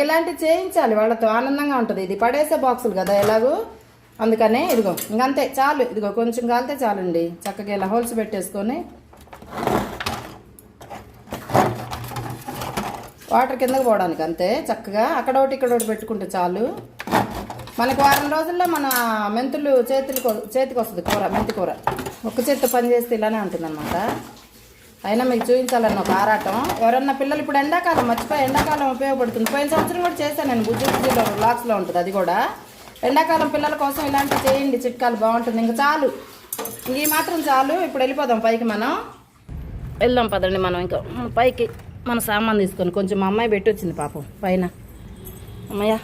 ఇలాంటివి చేయించాలి, వాళ్ళతో ఆనందంగా ఉంటుంది. ఇది పడేసే బాక్సులు కదా ఎలాగూ, అందుకనే ఇదిగో ఇంకంతే చాలు. ఇదిగో కొంచెం కాలితే చాలండి. చక్కగా ఇలా హోల్స్ పెట్టేసుకొని వాటర్ కిందకి పోవడానికి అంతే. చక్కగా అక్కడ ఒకటి ఇక్కడ ఒకటి పెట్టుకుంటే చాలు. మనకు వారం రోజుల్లో మన మెంతులు చేతికి వస్తుంది కూర, మెంతి కూర. ఒక్క చేత్తో పని చేస్తే ఇలానే ఉంటుందన్నమాట. అయినా మీకు చూపించాలన్న ఒక ఆరాటం. ఎవరన్నా పిల్లలు ఇప్పుడు ఎండాకాలం మర్చిపోయి, ఎండాకాలం ఉపయోగపడుతుంది. పోయిన సంవత్సరం కూడా చేశాను నేను, బుజ్జిలో బ్లాక్స్లో ఉంటుంది అది కూడా. ఎండాకాలం పిల్లల కోసం ఇలాంటివి చేయండి, చిట్కాలు బాగుంటుంది. ఇంకా చాలు, ఈ మాత్రం చాలు. ఇప్పుడు వెళ్ళిపోదాం పైకి, మనం వెళ్దాం పదండి. మనం ఇంకా పైకి మన సామాన్ తీసుకొని. కొంచెం మా అమ్మాయి పెట్టి వచ్చింది పాపం పైన. అమ్మయ్య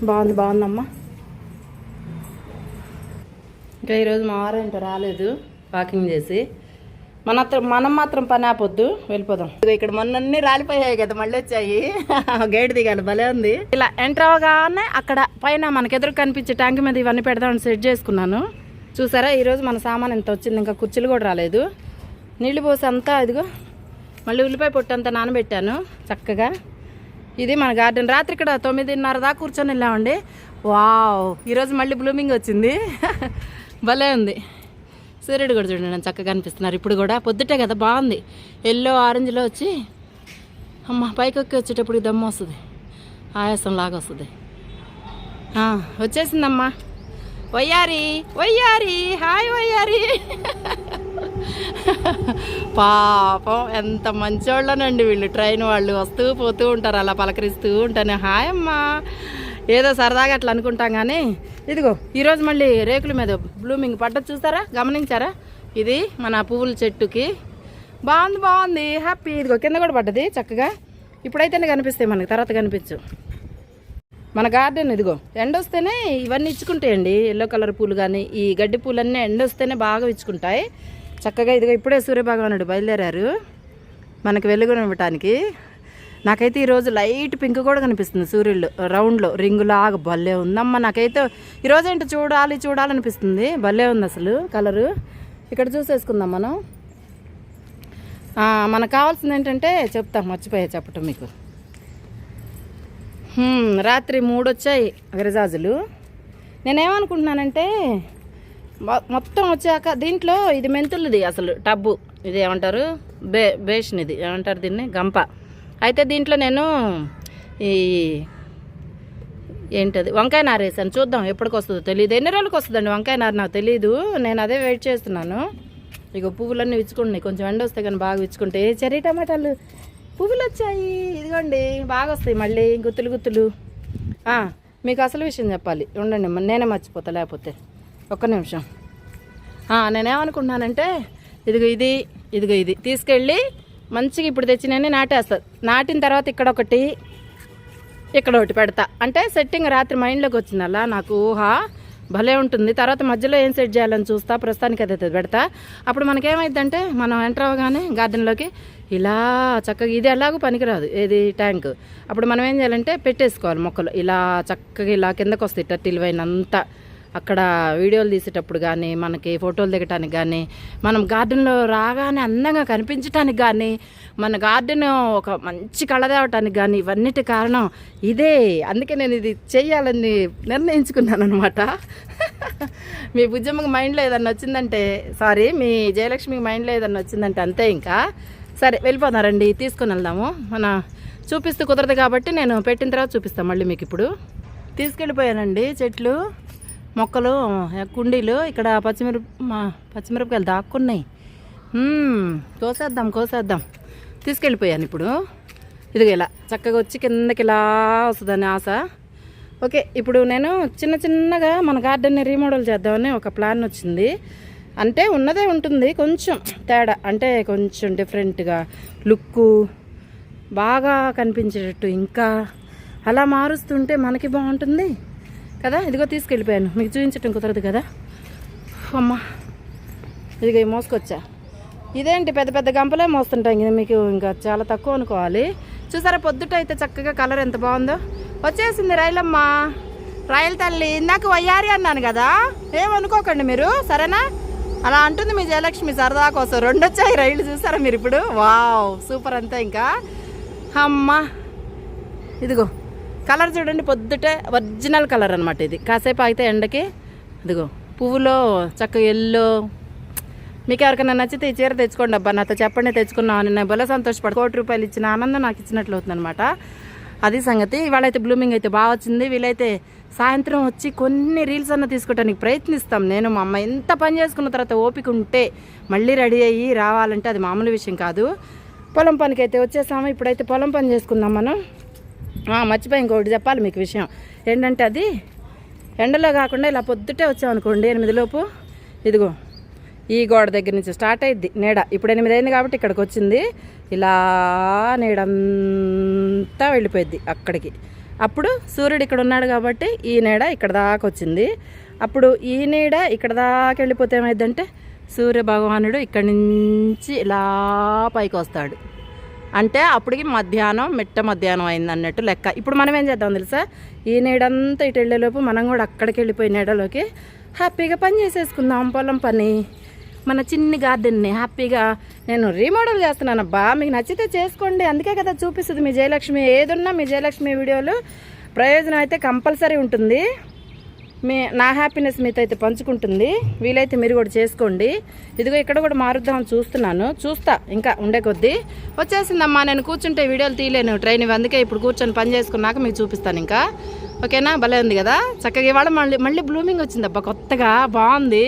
బాగుందమ్మా. ఇంకా ఈరోజు మా వారేంటో రాలేదు వాకింగ్ చేసి. మనం మాత్రం పని ఆపొద్దు, వెళ్ళిపోదాం. ఇక్కడ మొన్నన్నీ రాలిపోయాయి కదా, మళ్ళీ వచ్చాయి. గేట్ దిగాలి, భలే ఉంది. ఇలా ఎంటర్ అవగానే అక్కడ పైన మనకు ఎదురు కనిపించే ట్యాంక్ మీద ఇవన్నీ పెడదామని సెట్ చేసుకున్నాను. చూసారా ఈరోజు మన సామాన్ ఎంత వచ్చింది. ఇంకా కుర్చీలు కూడా రాలేదు. నీళ్లు పోసి అంతా ఇదిగో. మళ్ళీ ఉల్లిపాయ పొట్టు అంతా నానబెట్టాను చక్కగా. ఇది మన గార్డెన్. రాత్రి ఇక్కడ 9:30 దాకా కూర్చొని వెళ్ళామండి. వావ్, ఈరోజు మళ్ళీ బ్లూమింగ్ వచ్చింది. భలే ఉంది. సూర్యుడు కూడా చూడండి చక్కగా కనిపిస్తున్నారు ఇప్పుడు కూడా. పొద్దుటే కదా బాగుంది, ఎల్లో ఆరెంజ్లో వచ్చి. అమ్మ పైకొక్కి వచ్చేటప్పుడు దమ్ము వస్తుంది, ఆయాసం లాగా వస్తుంది. వచ్చేసిందమ్మా. వయ్యారి హాయ్ వయ్యారి. పాపం ఎంత మంచోళ్ళనండి వీళ్ళు. ట్రైన్ వాళ్ళు వస్తూ పోతూ ఉంటారు, అలా పలకరిస్తూ ఉంటాను. హాయ్ అమ్మా, ఏదో సరదాగా అట్లా అనుకుంటాం. కానీ ఇదిగో ఈరోజు మళ్ళీ రేకుల మీద బ్లూమింగ్ పడ్డది చూస్తారా, గమనించారా? ఇది మన పువ్వుల చెట్టుకి బాగుంది హ్యాపీ. ఇదిగో కింద కూడా పడ్డది చక్కగా. ఇప్పుడైతేనే కనిపిస్తాయి మనకి, తర్వాత కనిపించు. మన గార్డెన్ ఇదిగో ఎండొస్తేనే ఇవన్నీ ఇచ్చుకుంటాయండి. ఎల్లో కలర్ పూలు కానీ ఈ గడ్డి పూలన్నీ ఎండొస్తేనే బాగా ఇచ్చుకుంటాయి చక్కగా. ఇదిగో ఇప్పుడే సూర్యభగవానుడు బయలుదేరారు మనకి వెలుగునివ్వటానికి. నాకైతే ఈరోజు లైట్ పింక్ కూడా కనిపిస్తుంది సూర్యుడు రౌండ్లో, రింగులాగా భలే ఉందమ్మ. నాకైతే ఈరోజు ఏంటో చూడాలనిపిస్తుంది. భలే ఉంది అసలు కలరు. ఇక్కడ చూసేసుకుందాం మనం. మనకు కావాల్సింది ఏంటంటే చెప్తాం, మర్చిపోయా చెప్పటం మీకు. రాత్రి 3 వచ్చాయి విరజాజులు. నేనేమనుకుంటున్నానంటే మొత్తం వచ్చాక దీంట్లో ఇది మెంతులది అసలు టబ్బు. ఇది ఏమంటారు బేషన్, ఇది ఏమంటారు దీన్ని, గంప. అయితే దీంట్లో నేను ఈ ఏంటది వంకాయ నార వేసాను. చూద్దాం ఎప్పటికి వస్తుందో తెలియదు, ఎన్ని రోజులకి వస్తుందండి వంకాయ నార నాకు తెలియదు. నేను అదే వెయిట్ చేస్తున్నాను. ఇక పువ్వులన్నీ విచ్చుకుంటున్నాయి, కొంచెం ఎండ వస్తే కానీ బాగా విచ్చుకుంటే. చెర్రీ టమాటాలు పువ్వులు వచ్చాయి ఇదిగోండి, బాగా వస్తాయి మళ్ళీ గుత్తులు. మీకు అసలు విషయం చెప్పాలి, ఉండండి నేనే మర్చిపోతా లేకపోతే. ఒక్క నిమిషం. నేనేమనుకుంటున్నానంటే ఇదిగో ఇది తీసుకెళ్ళి మంచిగా ఇప్పుడు తెచ్చినవి నాటేస్తా. నాటిన తర్వాత ఇక్కడ ఒకటి, ఇక్కడ ఒకటి పెడతా. అంటే సెట్టింగ్ రాత్రి మైండ్లోకి వచ్చింది అలా నాకు ఊహ భలే ఉంటుంది. తర్వాత మధ్యలో ఏం సెట్ చేయాలని చూస్తా, ప్రస్తుతానికి అదైతే పెడతా. అప్పుడు మనకేమైందంటే మనం ఎంటర్ అవ్వగానే గార్డెన్లోకి ఇలా చక్కగా, ఇది ఎలాగో పనికిరాదు ఏది ట్యాంక్, అప్పుడు మనం ఏం చేయాలంటే పెట్టేసుకోవాలి మొక్కలు ఇలా చక్కగా ఇలా కిందకు వస్తాయి టర్టిల్ వైన్ అంతా. అక్కడ వీడియోలు తీసేటప్పుడు కానీ, మనకి ఫోటోలు దిగటానికి కానీ, మనం గార్డెన్లో రాగానే అందంగా కనిపించడానికి కానీ, మన గార్డెన్ ఒక మంచి కళ తేవటానికి కానీ, ఇవన్నిటి కారణం ఇదే. అందుకే నేను ఇది చెయ్యాలని నిర్ణయించుకున్నాను అనమాట. మీ బుజ్జమ్మకి మైండ్లో ఏదన్నా వచ్చిందంటే, సారీ మీ జయలక్ష్మికి మైండ్లో ఏదన్నా వచ్చిందంటే అంతే. ఇంకా సరే వెళ్ళిపోతారండి, తీసుకొని వెళ్దాము. మన చూపిస్తూ కుదరదు కాబట్టి నేను పెట్టిన తర్వాత చూపిస్తాను మళ్ళీ మీకు. ఇప్పుడు తీసుకెళ్ళిపోయానండి చెట్లు, మొక్కలు, కుండీలు. ఇక్కడ పచ్చిమిరపకాయలు దాక్కున్నాయి. కోసేద్దాం. తీసుకెళ్ళిపోయాను ఇప్పుడు. ఇదిగో ఇలా చక్కగా వచ్చి కిందకి ఇలా వస్తుందని ఆశ. ఓకే, ఇప్పుడు నేను చిన్నగా మన గార్డెన్ని రీమోడల్ చేద్దామని ఒక ప్లాన్ వచ్చింది. అంటే ఉన్నదే ఉంటుంది, కొంచెం తేడా అంటే కొంచెం డిఫరెంట్గా లుక్కు బాగా కనిపించేటట్టు, ఇంకా అలా మారుస్తుంటే మనకి బాగుంటుంది కదా. ఇదిగో తీసుకెళ్ళిపోయాను, మీకు చూపించటం కుదరదు కదా. అమ్మా ఇదిగో మోసుకొచ్చా. ఇదేంటి పెద్ద గంపలే మోస్తుంటాం, ఇది మీకు ఇంకా చాలా తక్కువ అనుకోవాలి. చూసారా పొద్దుట అయితే చక్కగా కలర్ ఎంత బాగుందో. వచ్చేసింది రైలమ్మ, రైలు తల్లి. ఇందాక వయ్యారి అన్నాను కదా, ఏమనుకోకండి మీరు సరేనా. అలా అంటుంది మీ జయలక్ష్మి సరదా కోసం. 2 వచ్చాయి రైళ్ళు, చూసారా మీరు ఇప్పుడు. వావ్ సూపర్ అంతా. ఇంకా అమ్మా ఇదిగో కలర్ చూడండి, పొద్దుటే ఒరిజినల్ కలర్ అనమాట ఇది. కాసేపు ఆగితే ఎండకి ఇదిగో పువ్వులో చక్కగా ఎల్లో. మీకు ఎవరికైనా నచ్చితే ఈ చీర తెచ్చుకోండి అబ్బా, నాతో చెప్పండి తెచ్చుకున్నాను. నేను భలే సంతోషపడి 1 కోటి రూపాయలు ఇచ్చిన ఆనందం నాకు ఇచ్చినట్లు అవుతుంది అనమాట. అది సంగతి. ఇవాళైతే బ్లూమింగ్ అయితే బాగా వచ్చింది. వీలైతే సాయంత్రం వచ్చి కొన్ని రీల్స్ అన్న తీసుకోవడానికి ప్రయత్నిస్తాం. నేను మా అమ్మ ఎంత పని చేసుకున్న తర్వాత ఓపిక ఉంటే మళ్ళీ రెడీ అయ్యి రావాలంటే అది మామూలు విషయం కాదు. పొలం పనికి అయితే వచ్చేసాము. ఇప్పుడైతే పొలం పని చేసుకుందాం మనం. మర్చిపోయి ఇంకొకటి చెప్పాలి మీకు విషయం ఏంటంటే, అది ఎండలో కాకుండా ఇలా పొద్దుటే వచ్చామనుకోండి 8 లోపు, ఇదిగో ఈ గోడ దగ్గర నుంచి స్టార్ట్ అయ్యిద్ది నీడ. ఇప్పుడు 8 అయింది కాబట్టి ఇక్కడికి వచ్చింది. ఇలా నీడంతా వెళ్ళిపోయిద్ది అక్కడికి. అప్పుడు సూర్యుడు ఇక్కడ ఉన్నాడు కాబట్టి ఈ నీడ ఇక్కడ దాకా వచ్చింది. అప్పుడు ఈ నీడ ఇక్కడ దాకా వెళ్ళిపోతే ఏమైందంటే సూర్య భగవానుడు ఇక్కడి నుంచి ఇలా పైకి వస్తాడు. అంటే అప్పటికి మధ్యాహ్నం అయింది అన్నట్టు లెక్క. ఇప్పుడు మనం ఏం చేద్దాం తెలుసా, ఈ నీడంతా ఇటు వెళ్ళేలోపు మనం కూడా అక్కడికి వెళ్ళిపోయి నీడలోకి హ్యాపీగా పని చేసేసుకుందాం. పొలం పని, మన చిన్ని గార్డెన్ని హ్యాపీగా నేను రీమోడల్ చేస్తున్నానబ్బా. మీకు నచ్చితే చేసుకోండి, అందుకే కదా చూపిస్తుంది మీ జయలక్ష్మి. ఏదున్నా మీ జయలక్ష్మి వీడియోలు ప్రయోజనం అయితే కంపల్సరీ ఉంటుంది. నా హ్యాపీనెస్ మీతో అయితే పంచుకుంటుంది. వీలైతే మీరు కూడా చేసుకోండి. ఇదిగో ఇక్కడ కూడా మారుద్దామని చూస్తా ఇంకా ఉండే కొద్దీ. వచ్చేసిందమ్మా, నేను కూర్చుంటే వీడియోలు తీయలేను ట్రైన్, అందుకే ఇప్పుడు కూర్చొని పని చేసుకున్నాక మీకు చూపిస్తాను ఇంకా. ఓకేనా, భలే ఉంది కదా చక్కగా. ఇవాళ మళ్ళీ బ్లూమింగ్ వచ్చిందబ్బా, కొత్తగా బాగుంది.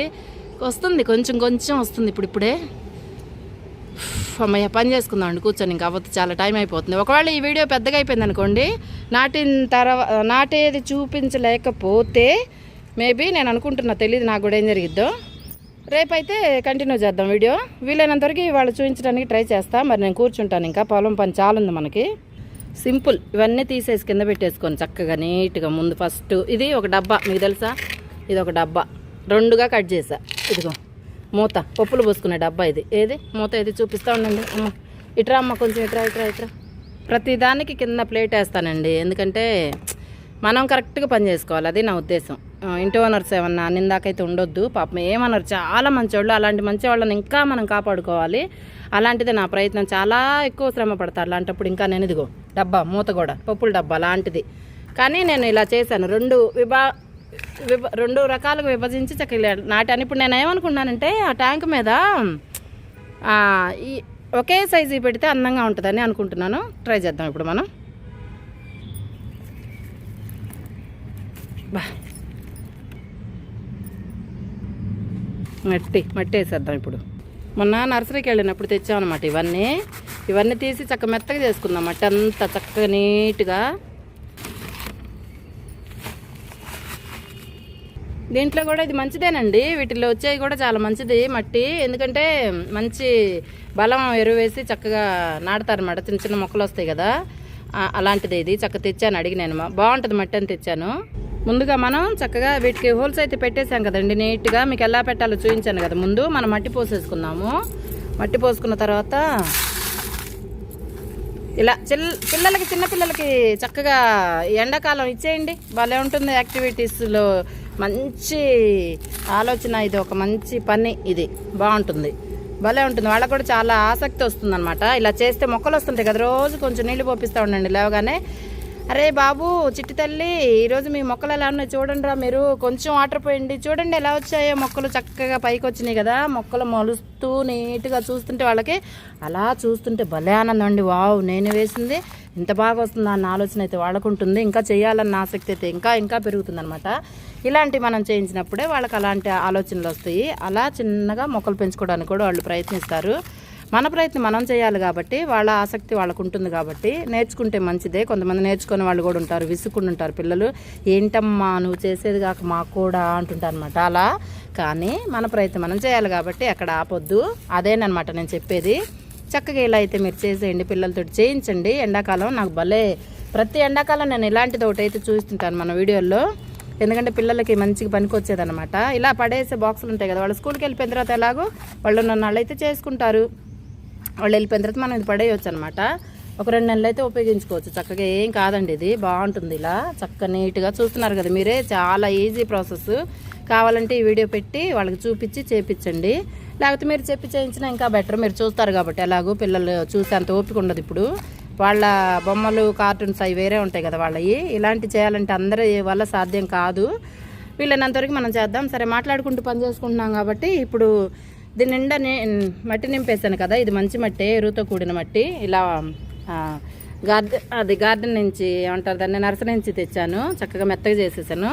వస్తుంది కొంచెం వస్తుంది ఇప్పుడే. అమ్మయ్య పని చేసుకుందాం అండి కూర్చొని, ఇంకా అవ్వదు, చాలా టైం అయిపోతుంది. ఒకవేళ ఈ వీడియో పెద్దగా అయిపోయింది అనుకోండి, నాటేది చూపించలేకపోతే మేబీ నేను అనుకుంటున్నా, తెలియదు నాకు కూడా ఏం జరిగిద్దో. రేపైతే కంటిన్యూ చేద్దాం వీడియో. వీలైనంతవరకు వాళ్ళు చూపించడానికి ట్రై చేస్తా. మరి నేను కూర్చుంటాను, ఇంకా పొలం పని చాలా ఉంది మనకి. సింపుల్, ఇవన్నీ తీసేసి కింద పెట్టేసుకొని చక్కగా నీట్గా. ముందు ఫస్ట్ ఇది ఒక డబ్బా, మీకు తెలుసా, ఇది ఒక డబ్బా 2గా కట్ చేసా. ఇదిగో మూత, పప్పులు పోసుకునే డబ్బా ఇది. ఏది మూత ఇది చూపిస్తూ ఉండండి. ఇట్రా అమ్మ, కొంచెం ఇట్రా. ప్రతిదానికి కింద ప్లేట్ వేస్తానండి, ఎందుకంటే మనం కరెక్ట్గా పని చేసుకోవాలి, అది నా ఉద్దేశం. ఇంటి ఓనర్స్ ఏమన్నా నిందాకైతే ఉండొద్దు. పాపం ఏమన్నారు, చాలా మంచివాళ్ళు. అలాంటి మంచి వాళ్ళని ఇంకా మనం కాపాడుకోవాలి. అలాంటిదే నా ప్రయత్నం. చాలా ఎక్కువ శ్రమ పడతారు అలాంటప్పుడు. ఇంకా నేను ఇదిగో డబ్బా, మూత కూడా పప్పుల డబ్బా లాంటిది. కానీ నేను ఇలా చేశాను, 2 రకాలుగా విభజించి చక్కగా నాటాను. ఇప్పుడు నేను ఏమనుకున్నానంటే, ఆ ట్యాంక్ మీద ఈ ఒకే సైజు పెడితే అందంగా ఉంటుందని అనుకుంటున్నాను. ట్రై చేద్దాం ఇప్పుడు మనం. మట్టి వేసేద్దాం ఇప్పుడు. మొన్న నర్సరీకి వెళ్ళినప్పుడు తెచ్చామన్నమాట ఇవన్నీ తీసి చక్క మెత్తగా చేసుకుందాం. మట్టి అంతా చక్కగా నీట్గా. దీంట్లో కూడా ఇది మంచిదేనండి, వీటిల్లో వచ్చేవి కూడా చాలా మంచిది మట్టి. ఎందుకంటే మంచి బలం ఎరువు వేసి చక్కగా నాటుతారన్నమాట. చిన్న మొక్కలు వస్తాయి కదా, అలాంటిది ఇది చక్కగా తెచ్చాను, అడిగినాను. బాగుంటుంది మట్టి అని తెచ్చాను. ముందుగా మనం చక్కగా వీటికి హోల్స్ అయితే పెట్టేసాం కదండి నీట్గా. మీకు ఎలా పెట్టాలో చూపించాను కదా ముందు. మనం మట్టి పోసేసుకున్నాము. మట్టి పోసుకున్న తర్వాత ఇలా పిల్లలకి, చిన్నపిల్లలకి చక్కగా ఎండాకాలం ఇచ్చేయండి, భలే ఉంటుంది. యాక్టివిటీస్లో మంచి ఆలోచన ఇది, ఒక మంచి పని ఇది, బాగుంటుంది, భలే ఉంటుంది. వాళ్ళకు కూడా చాలా ఆసక్తి వస్తుంది అనమాట. ఇలా చేస్తే మొక్కలు వస్తుంటాయి కదా, రోజు కొంచెం నీళ్ళు పోపిస్తూ ఉండండి లేవగానే. అరే బాబు, చిట్టి తల్లి, ఈరోజు మీ మొక్కలు ఎలా ఉన్నాయి చూడండి రా, మీరు కొంచెం వాటర్ పోయండి, చూడండి ఎలా వచ్చాయో మొక్కలు, చక్కగా పైకి వచ్చినాయి కదా. మొక్కలు మొలుస్తూ నీట్గా చూస్తుంటే వాళ్ళకి అలా చూస్తుంటే భలే ఆనందం అండి. వావ్, నేను వేసింది ఇంత బాగా వస్తుంది అన్న ఆలోచన అయితే వాళ్ళకు ఉంటుంది. ఇంకా చేయాలన్న ఆసక్తి అయితే ఇంకా పెరుగుతుంది అనమాట. ఇలాంటివి మనం చేయించినప్పుడే వాళ్ళకి అలాంటి ఆలోచనలు వస్తాయి. అలా చిన్నగా మొక్కలు పెంచుకోవడానికి కూడా వాళ్ళు ప్రయత్నిస్తారు. మన ప్రయత్నం మనం చేయాలి కాబట్టి వాళ్ళ ఆసక్తి వాళ్ళకు ఉంటుంది కాబట్టి నేర్చుకుంటే మంచిదే. కొంతమంది నేర్చుకునే వాళ్ళు కూడా ఉంటారు, విసుక్కుని ఉంటారు పిల్లలు. ఏంటమ్మా నువ్వు చేసేది కాక మాకు కూడా అంటుంటారు అనమాట. అలా కానీ మన ప్రయత్నం మనం చేయాలి కాబట్టి అక్కడ ఆపొద్దు. అదేనమాట నేను చెప్పేది. చక్కగా ఇలా అయితే మీరు చేసేయండి, పిల్లలతో చేయించండి. ఎండాకాలం నాకు భలే, ప్రతి ఎండాకాలం నేను ఇలాంటిది ఒకటి అయితే చూస్తుంటాను మన వీడియోల్లో. ఎందుకంటే పిల్లలకి మంచిగా పనికి వచ్చేదన్నమాట. ఇలా పడేసే బాక్సులు ఉంటాయి కదా, వాళ్ళు స్కూల్కి వెళ్ళిపోయిన తర్వాత ఎలాగో వాళ్ళు నన్ను అయితే చేసుకుంటారు. వాళ్ళు వెళ్ళిపోయిన తర్వాత మనం ఇది పడేయచ్చు అనమాట. ఒక 2 నెలలు అయితే ఉపయోగించుకోవచ్చు చక్కగా. ఏం కాదండి, ఇది బాగుంటుంది. ఇలా చక్కగా నీట్గా చూస్తున్నారు కదా మీరే, చాలా ఈజీ ప్రాసెస్. కావాలంటే ఈ వీడియో పెట్టి వాళ్ళకి చూపించి చేయించండి, లేకపోతే మీరు చెప్పి చేయించినా ఇంకా బెటర్. మీరు చూస్తారు కాబట్టి ఎలాగో పిల్లలు చూసే అంత ఓపిక ఉండదు. ఇప్పుడు వాళ్ళ బొమ్మలు, కార్టూన్స్ అవి వేరే ఉంటాయి కదా వాళ్ళవి. ఇలాంటి చేయాలంటే అందరి వల్ల సాధ్యం కాదు. వీళ్ళనంతవరకు మనం చేద్దాం. సరే, మాట్లాడుకుంటూ పని చేసుకుంటున్నాం కాబట్టి ఇప్పుడు దీని నిండా మట్టి నింపేసాను కదా. ఇది మంచి మట్టి, ఎరువుతో కూడిన మట్టి. ఇలా గార్డెన్ నుంచి ఏమంటారు దాన్ని, నర్సరీ నుంచి తెచ్చాను. చక్కగా మెత్తగా చేసేసాను.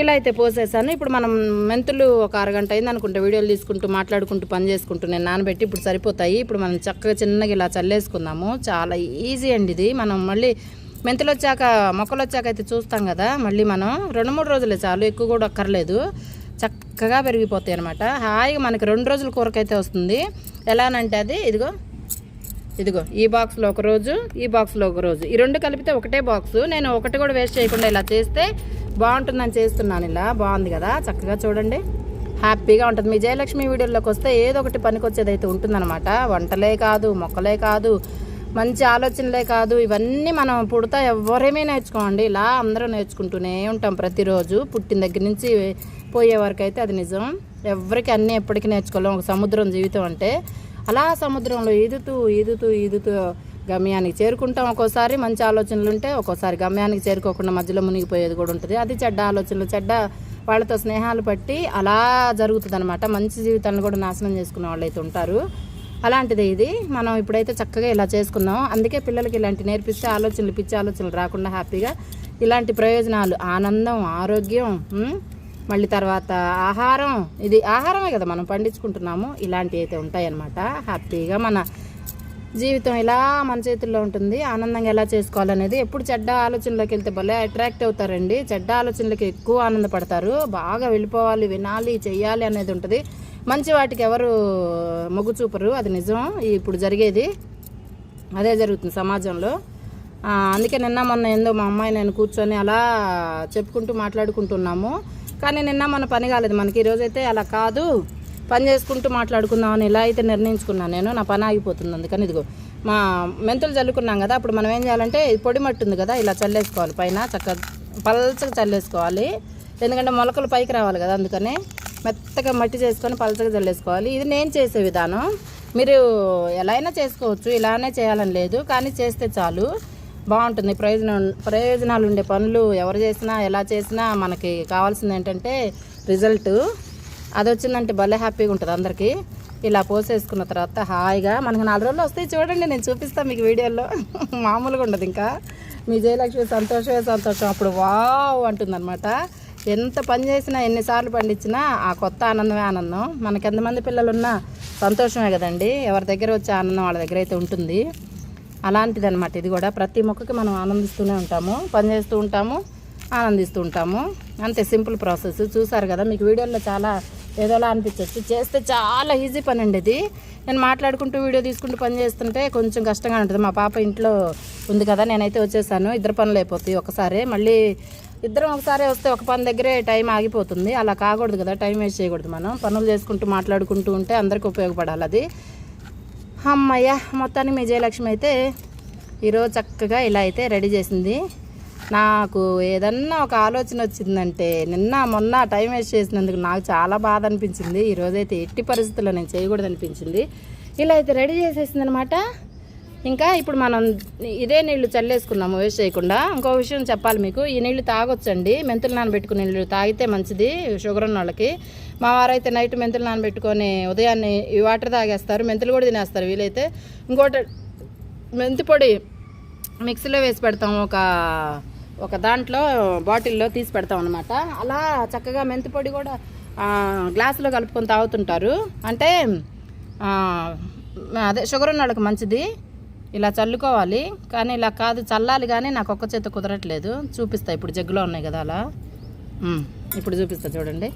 ఇలా అయితే పోసేసాను. ఇప్పుడు మనం మెంతులు ఒక 1 గంట అయింది అనుకుంటే వీడియోలు తీసుకుంటూ మాట్లాడుకుంటూ పని చేసుకుంటూ నేను నానబెట్టి ఇప్పుడు సరిపోతాయి. ఇప్పుడు మనం చక్కగా చిన్నగా ఇలా చల్లేసుకుందాము. చాలా ఈజీ అండి ఇది. మనం మళ్ళీ మెంతులు వచ్చాక, మొక్కలు వచ్చాక అయితే చూస్తాం కదా, మళ్ళీ మనం 2-3 రోజులే చాలు, ఎక్కువ కూడా అక్కర్లేదు. చక్కగా పెరిగిపోతాయి అనమాట. హాయిగా మనకి 2 రోజుల కూరకైతే వస్తుంది. ఎలానంటే అది ఇదిగో ఈ బాక్స్లో ఒక రోజు, ఈ బాక్స్లో ఒక రోజు, ఈ 2 కలిపితే ఒకటే బాక్సు. నేను ఒకటి కూడా వేస్ట్ చేయకుండా ఇలా చేస్తే బాగుంటుందని చేస్తున్నాను. ఇలా బాగుంది కదా, చక్కగా చూడండి, హ్యాపీగా ఉంటుంది. మీ జయలక్ష్మి వీడియోలోకి వస్తే ఏదో ఒకటి పనికొచ్చేది అయితే ఉంటుందన్నమాట. వంటలే కాదు, మొక్కలే కాదు, మంచి ఆలోచనలే కాదు, ఇవన్నీ మనం పుడతా ఎవరేమీ నేర్చుకోండి. ఇలా అందరూ నేర్చుకుంటూనే ఉంటాం ప్రతిరోజు, పుట్టిన దగ్గర నుంచి పోయే వరకు అయితే. అది నిజం. ఎవరికి అన్నీ ఎప్పటికీ నేర్చుకోలేం. ఒక సముద్రం జీవితం అంటే అలా సముద్రంలో ఈదుతూ గమ్యానికి చేరుకుంటాం. ఒక్కోసారి మంచి ఆలోచనలు ఉంటే, ఒక్కోసారి గమ్యానికి చేరుకోకుండా మధ్యలో మునిగిపోయేది కూడా ఉంటుంది. అది చెడ్డ ఆలోచనలు, చెడ్డ వాళ్ళతో స్నేహాలు పట్టి అలా జరుగుతుంది అనమాట. మంచి జీవితాలను కూడా నాశనం చేసుకునే వాళ్ళు అయితే ఉంటారు. అలాంటిది ఇది. మనం ఇప్పుడైతే చక్కగా ఇలా చేసుకుందాం. అందుకే పిల్లలకి ఇలాంటి నేర్పిస్తే ఆలోచనలు, పిచ్చి ఆలోచనలు రాకుండా హ్యాపీగా ఇలాంటి ప్రయోజనాలు, ఆనందం, ఆరోగ్యం, మళ్ళీ తర్వాత ఆహారం, ఇది ఆహారమే కదా మనం పండించుకుంటున్నాము, ఇలాంటివి అయితే ఉంటాయన్నమాట. హ్యాపీగా మన జీవితం ఇలా మన చేతుల్లో ఉంటుంది. ఆనందంగా ఎలా చేసుకోవాలనేది. ఎప్పుడు చెడ్డ ఆలోచనలోకి వెళ్తే భలే అట్రాక్ట్ అవుతారండి. చెడ్డ ఆలోచనలకి ఎక్కువ ఆనందపడతారు. బాగా వెళ్ళిపోవాలి, వినాలి, చెయ్యాలి అనేది ఉంటుంది. మంచి వాటికి ఎవరు మొగ్గు చూపరు. అది నిజం. ఇప్పుడు జరిగేది అదే జరుగుతుంది సమాజంలో. అందుకే నిన్న మొన్న ఏందో మా అమ్మాయి నేను కూర్చొని అలా చెప్పుకుంటూ మాట్లాడుకుంటున్నాము. కానీ నిన్న మన పని కాలేదు మనకి. ఈరోజైతే అలా కాదు, పని చేసుకుంటూ మాట్లాడుకుందామని ఇలా అయితే నిర్ణయించుకున్నాను నేను. నా పని ఆగిపోతుంది. అందుకని ఇదిగో మా మెంతులు చల్లుకున్నాం కదా, అప్పుడు మనం ఏం చేయాలంటే పొడి మట్టి ఉంది కదా, ఇలా చల్లేసుకోవాలి. పైన చక్కగా పల్చగా చల్లేసుకోవాలి. ఎందుకంటే మొలకలు పైకి రావాలి కదా, అందుకని మెత్తగా మట్టి చేసుకొని పల్చగా చల్లేసుకోవాలి. ఇది నేను చేసే విధానం. మీరు ఎలా అయినా చేసుకోవచ్చు, ఇలానే చేయాలని లేదు, కానీ చేస్తే చాలు, బాగుంటుంది. ప్రయోజనాలు ఉండే పనులు ఎవరు చేసినా, ఎలా చేసినా మనకి కావాల్సింది ఏంటంటే రిజల్ట్. అది వచ్చిందంటే భలే హ్యాపీగా ఉంటుంది అందరికీ. ఇలా పోసేసుకున్న తర్వాత హాయిగా మనకు 4 రోజులు వస్తాయి. చూడండి, నేను చూపిస్తాను మీకు వీడియోలో. మామూలుగా ఉండదు. ఇంకా మీ జయలక్ష్మి సంతోషమే సంతోషం. అప్పుడు వావ్ అంటుందన్నమాట. ఎంత పని చేసినా, ఎన్నిసార్లు పండించినా ఆ కొత్త ఆనందమే ఆనందం. మనకి ఎంతమంది పిల్లలు ఉన్నా సంతోషమే కదండి. ఎవరి దగ్గర వచ్చే ఆనందం వాళ్ళ దగ్గర అయితే ఉంటుంది. అలాంటిది అనమాట ఇది కూడా. ప్రతి మొక్కకి మనం ఆనందిస్తూనే ఉంటాము, పని చేస్తూ ఉంటాము, ఆనందిస్తూ ఉంటాము. అంతే, సింపుల్ ప్రాసెస్. చూసారు కదా, మీకు వీడియోలో చాలా ఏదోలా అనిపించవచ్చు, చేస్తే చాలా ఈజీ పని అండి ఇది. నేను మాట్లాడుకుంటూ వీడియో తీసుకుంటూ పని చేస్తుంటే కొంచెం కష్టంగా ఉంటుంది. మా పాప ఇంట్లో ఉంది కదా, నేనైతే వచ్చేసాను. ఇద్దరు పనులు అయిపోతాయి ఒకసారి. మళ్ళీ ఇద్దరం ఒకసారి వస్తే ఒక పని దగ్గరే టైం ఆగిపోతుంది. అలా కాకూడదు కదా, టైం వేస్ట్ చేయకూడదు. మనం పనులు చేసుకుంటూ మాట్లాడుకుంటూ ఉంటే అందరికీ ఉపయోగపడాలి అది. అమ్మయ్య, మొత్తానికి మీ జయలక్ష్మి అయితే ఈరోజు చక్కగా ఇలా అయితే రెడీ చేసింది. నాకు ఏదన్నా ఒక ఆలోచన వచ్చిందంటే నిన్న మొన్న టైం వేస్ట్ చేసినందుకు నాకు చాలా బాధ అనిపించింది. ఈరోజైతే ఎట్టి పరిస్థితుల్లో నేను చేయకూడదు అనిపించింది. ఇలా అయితే రెడీ చేసేసింది అనమాట. ఇంకా ఇప్పుడు మనం ఇదే నీళ్లు చల్లేసుకున్నాము వేస్ట్ చేయకుండా. ఇంకో విషయం చెప్పాలి మీకు, ఈ నీళ్లు తాగొచ్చండి. మెంతులు నానబెట్టుకుని నీళ్ళు తాగితే మంచిది షుగర్ ఉన్న వాళ్ళకి. మా వారైతే నైట్ మెంతులు నానబెట్టుకొని ఉదయాన్నే ఈ వాటర్ తాగేస్తారు, మెంతులు కూడా తినేస్తారు వీలైతే. ఇంకోటి మెంతి పొడి మిక్సీలో వేసి పెడతాం, ఒక దాంట్లో బాటిల్లో తీసి పెడతాం అనమాట. అలా చక్కగా మెంతి పొడి కూడా గ్లాసులో కలుపుకొని తాగుతుంటారు. అంటే అదే షుగర్ ఉన్న వాళ్ళకి మంచిది. ఇలా చల్లుకోవాలి, కానీ ఇలా కాదు చల్లాలి, కానీ నాకు ఒక్క చేత కుదరట్లేదు. చూపిస్తా, ఇప్పుడు జగ్గులో ఉన్నాయి కదా అలా. ఇప్పుడు చూపిస్తా చూడండి.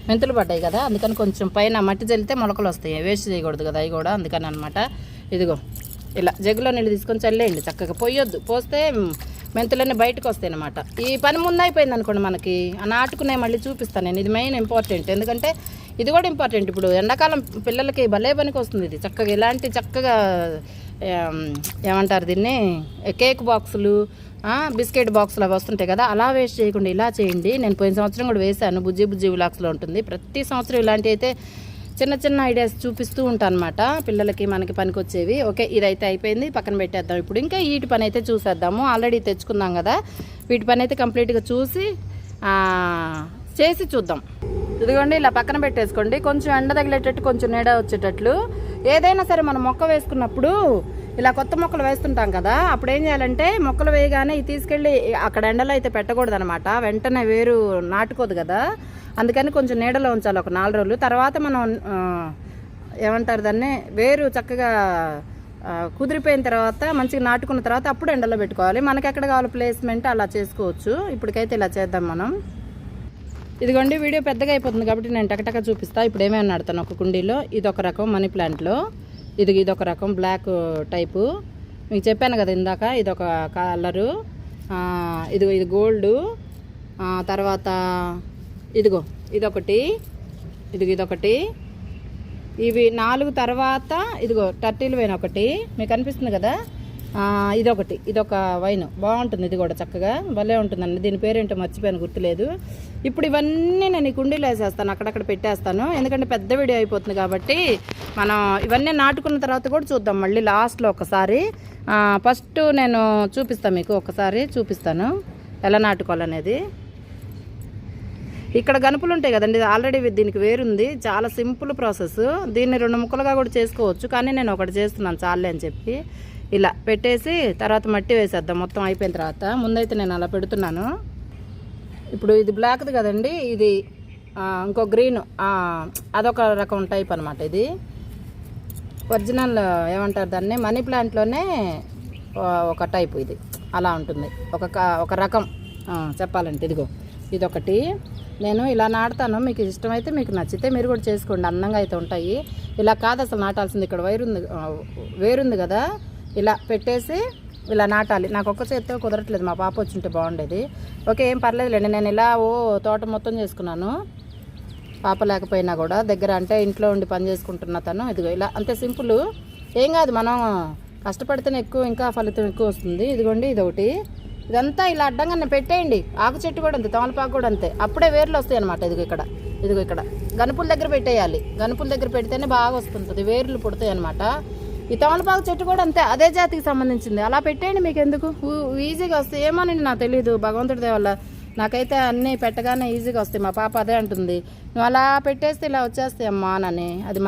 మెంతులు పడ్డాయి కదా, అందుకని కొంచెం పైన మట్టి చల్లితే మొలకలు వస్తాయి, వేస్ట్ చేయకూడదు కదా అవి కూడా, అందుకని అనమాట. ఇదిగో ఇలా జగ్గులో నీళ్ళు తీసుకొని చల్లేయండి చక్కగా. పోయొద్దు, పోస్తే మెంతులన్నీ బయటకు వస్తాయి అనమాట. ఈ పని ముందు అయిపోయింది అనుకోండి మనకి, నాటుకునే మళ్ళీ చూపిస్తాను నేను. ఇది మెయిన్ ఇంపార్టెంట్, ఎందుకంటే ఇది కూడా ఇంపార్టెంట్. ఇప్పుడు ఎండాకాలం పిల్లలకి భలే పనికి వస్తుంది ఇది. చక్కగా ఇలాంటి చక్కగా ఏమంటారు దీన్ని, కేక్ బాక్సులు, బిస్కెట్ బాక్సులు అవి వస్తుంటాయి కదా, అలా వేస్ట్ చేయకుండా ఇలా చేయండి. నేను పోయిన సంవత్సరం కూడా వేశాను, బుజ్జి వ్లాగ్స్లో ఉంటుంది. ప్రతి సంవత్సరం ఇలాంటివి అయితే చిన్న చిన్న ఐడియాస్ చూపిస్తూ ఉంటాను అనమాట పిల్లలకి, మనకి పనికి వచ్చేవి. ఓకే, ఇదైతే అయిపోయింది, పక్కన పెట్టేద్దాం. ఇప్పుడు ఇంకా వీటి పని అయితే చూసేద్దాము. ఆల్రెడీ తెచ్చుకున్నాం కదా, వీటి పని అయితే కంప్లీట్గా చూసి చేసి చూద్దాం. ఇదిగోండి ఇలా పక్కన పెట్టేసుకోండి. కొంచెం ఎండ తగిలేటట్టు, కొంచెం నీడ వచ్చేటట్లు. ఏదైనా సరే మనం మొక్క వేసుకున్నప్పుడు ఇలా కొత్త మొక్కలు వేస్తుంటాం కదా, అప్పుడు ఏం చేయాలంటే మొక్కలు వేయగానే ఇది తీసుకెళ్ళి అక్కడ ఎండలో అయితే పెట్టకూడదు అనమాట. వెంటనే వేరు నాటుకోదు కదా, అందుకని కొంచెం నీడలో ఉంచాలి ఒక 4 రోజులు. తర్వాత మనం ఏమంటారు దాన్ని, వేరు చక్కగా కుదిరిపోయిన తర్వాత మంచిగా నాటుకున్న తర్వాత అప్పుడు ఎండలో పెట్టుకోవాలి. మనకి ఎక్కడ కావాలి ప్లేస్మెంట్ అలా చేసుకోవచ్చు. ఇప్పటికైతే ఇలా చేద్దాం మనం. ఇదిగోండి వీడియో పెద్దగా అయిపోతుంది కాబట్టి నేను టకటక చూపిస్తాను. ఇప్పుడు ఏమేమి నాడుతాను ఒక కుండీలో. ఇదొక రకం మనీ ప్లాంట్లో, ఇదొక రకం బ్లాక్ టైపు మీకు చెప్పాను కదా ఇందాక. ఇదొక కలరు, ఇది గోల్డ్. తర్వాత ఇదొకటి, ఇదొకటి. ఇవి 4 తర్వాత ఇదిగో టర్టిల్ వైన్ ఒకటి మీకు కనిపిస్తుంది కదా, ఇదొక వైన్ బాగుంటుంది. ఇది కూడా చక్కగా భలే ఉంటుందండి. దీని పేరేంటో మర్చిపోయాను, గుర్తులేదు. ఇప్పుడు ఇవన్నీ నేను ఈ కుండీలో వేసేస్తాను, అక్కడక్కడ పెట్టేస్తాను, ఎందుకంటే పెద్ద వీడియో అయిపోతుంది కాబట్టి. మనం ఇవన్నీ నాటుకున్న తర్వాత కూడా చూద్దాం మళ్ళీ లాస్ట్లో ఒకసారి. ఫస్ట్ నేను చూపిస్తాను మీకు, ఒకసారి చూపిస్తాను ఎలా నాటుకోవాలనేది. ఇక్కడ గనుపులు ఉంటాయి కదండి, ఆల్రెడీ దీనికి వేరుంది. చాలా సింపుల్ ప్రాసెస్. దీన్ని 2 ముక్కలుగా కూడా చేసుకోవచ్చు, కానీ నేను ఒకటి చేస్తున్నాను చాలే అని చెప్పి. ఇలా పెట్టేసి తర్వాత మట్టి వేసేద్దాం మొత్తం అయిపోయిన తర్వాత. ముందైతే నేను అలా పెడుతున్నాను. ఇప్పుడు ఇది బ్లాక్ది కదండి, ఇది ఇంకో గ్రీన్, అదొక రకం టైప్ అనమాట. ఇది ఒరిజినల్ ఏమంటారు దాన్ని, మనీ ప్లాంట్లోనే ఒక టైపు, ఇది అలా ఉంటుంది. ఒక రకం చెప్పాలంటే. ఇదొకటి నేను ఇలా నాటుతాను. మీకు ఇష్టమైతే, మీకు నచ్చితే మీరు కూడా చేసుకోండి, అందంగా అయితే ఉంటాయి. ఇలా కాదు అసలు నాటాల్సింది. ఇక్కడ వేరుంది కదా, ఇలా పెట్టేసి ఇలా నాటాలి. నాకు ఒక్క చేత్తో కుదరట్లేదు, మా పాప వచ్చింటే బాగుండేది. ఓకే, ఏం పర్లేదులేండి. నేను ఇలా తోట మొత్తం చేసుకున్నాను, పాప లేకపోయినా కూడా దగ్గర. అంటే ఇంట్లో ఉండి పని చేసుకుంటున్నా తను. ఇదిగో ఇలా అంతే సింపుల్, ఏం కాదు. మనం కష్టపడితేనే ఇంకా ఫలితం ఎక్కువ వస్తుంది. ఇదిగోండి ఇదొకటి. ఇదంతా ఇలా అడ్డంగా పెట్టేయండి. ఆకు చెట్టు కూడా అంతే, తమలపాకు కూడా అంతే, అప్పుడే వేర్లు వస్తాయి అనమాట. ఇదిగో ఇక్కడ గనుపుల దగ్గర పెట్టేయాలి. గనుపుల దగ్గర పెడితేనే బాగా వస్తుంటుంది, వేర్లు పుడతాయి అనమాట. ఈ తమలపాకు చెట్టు కూడా అంతే, అదే జాతికి సంబంధించింది. అలా పెట్టేయండి, మీకు ఎందుకు ఈజీగా వస్తాయి. ఏమోనండి నాకు తెలియదు, భగవంతుడి దయ వల్ల నాకైతే అన్నీ పెట్టగానే ఈజీగా వస్తాయి. మా పాప అదే అంటుంది, నువ్వు అలా పెట్టేస్తే ఇలా వచ్చేస్తాయి అమ్మా అని. అది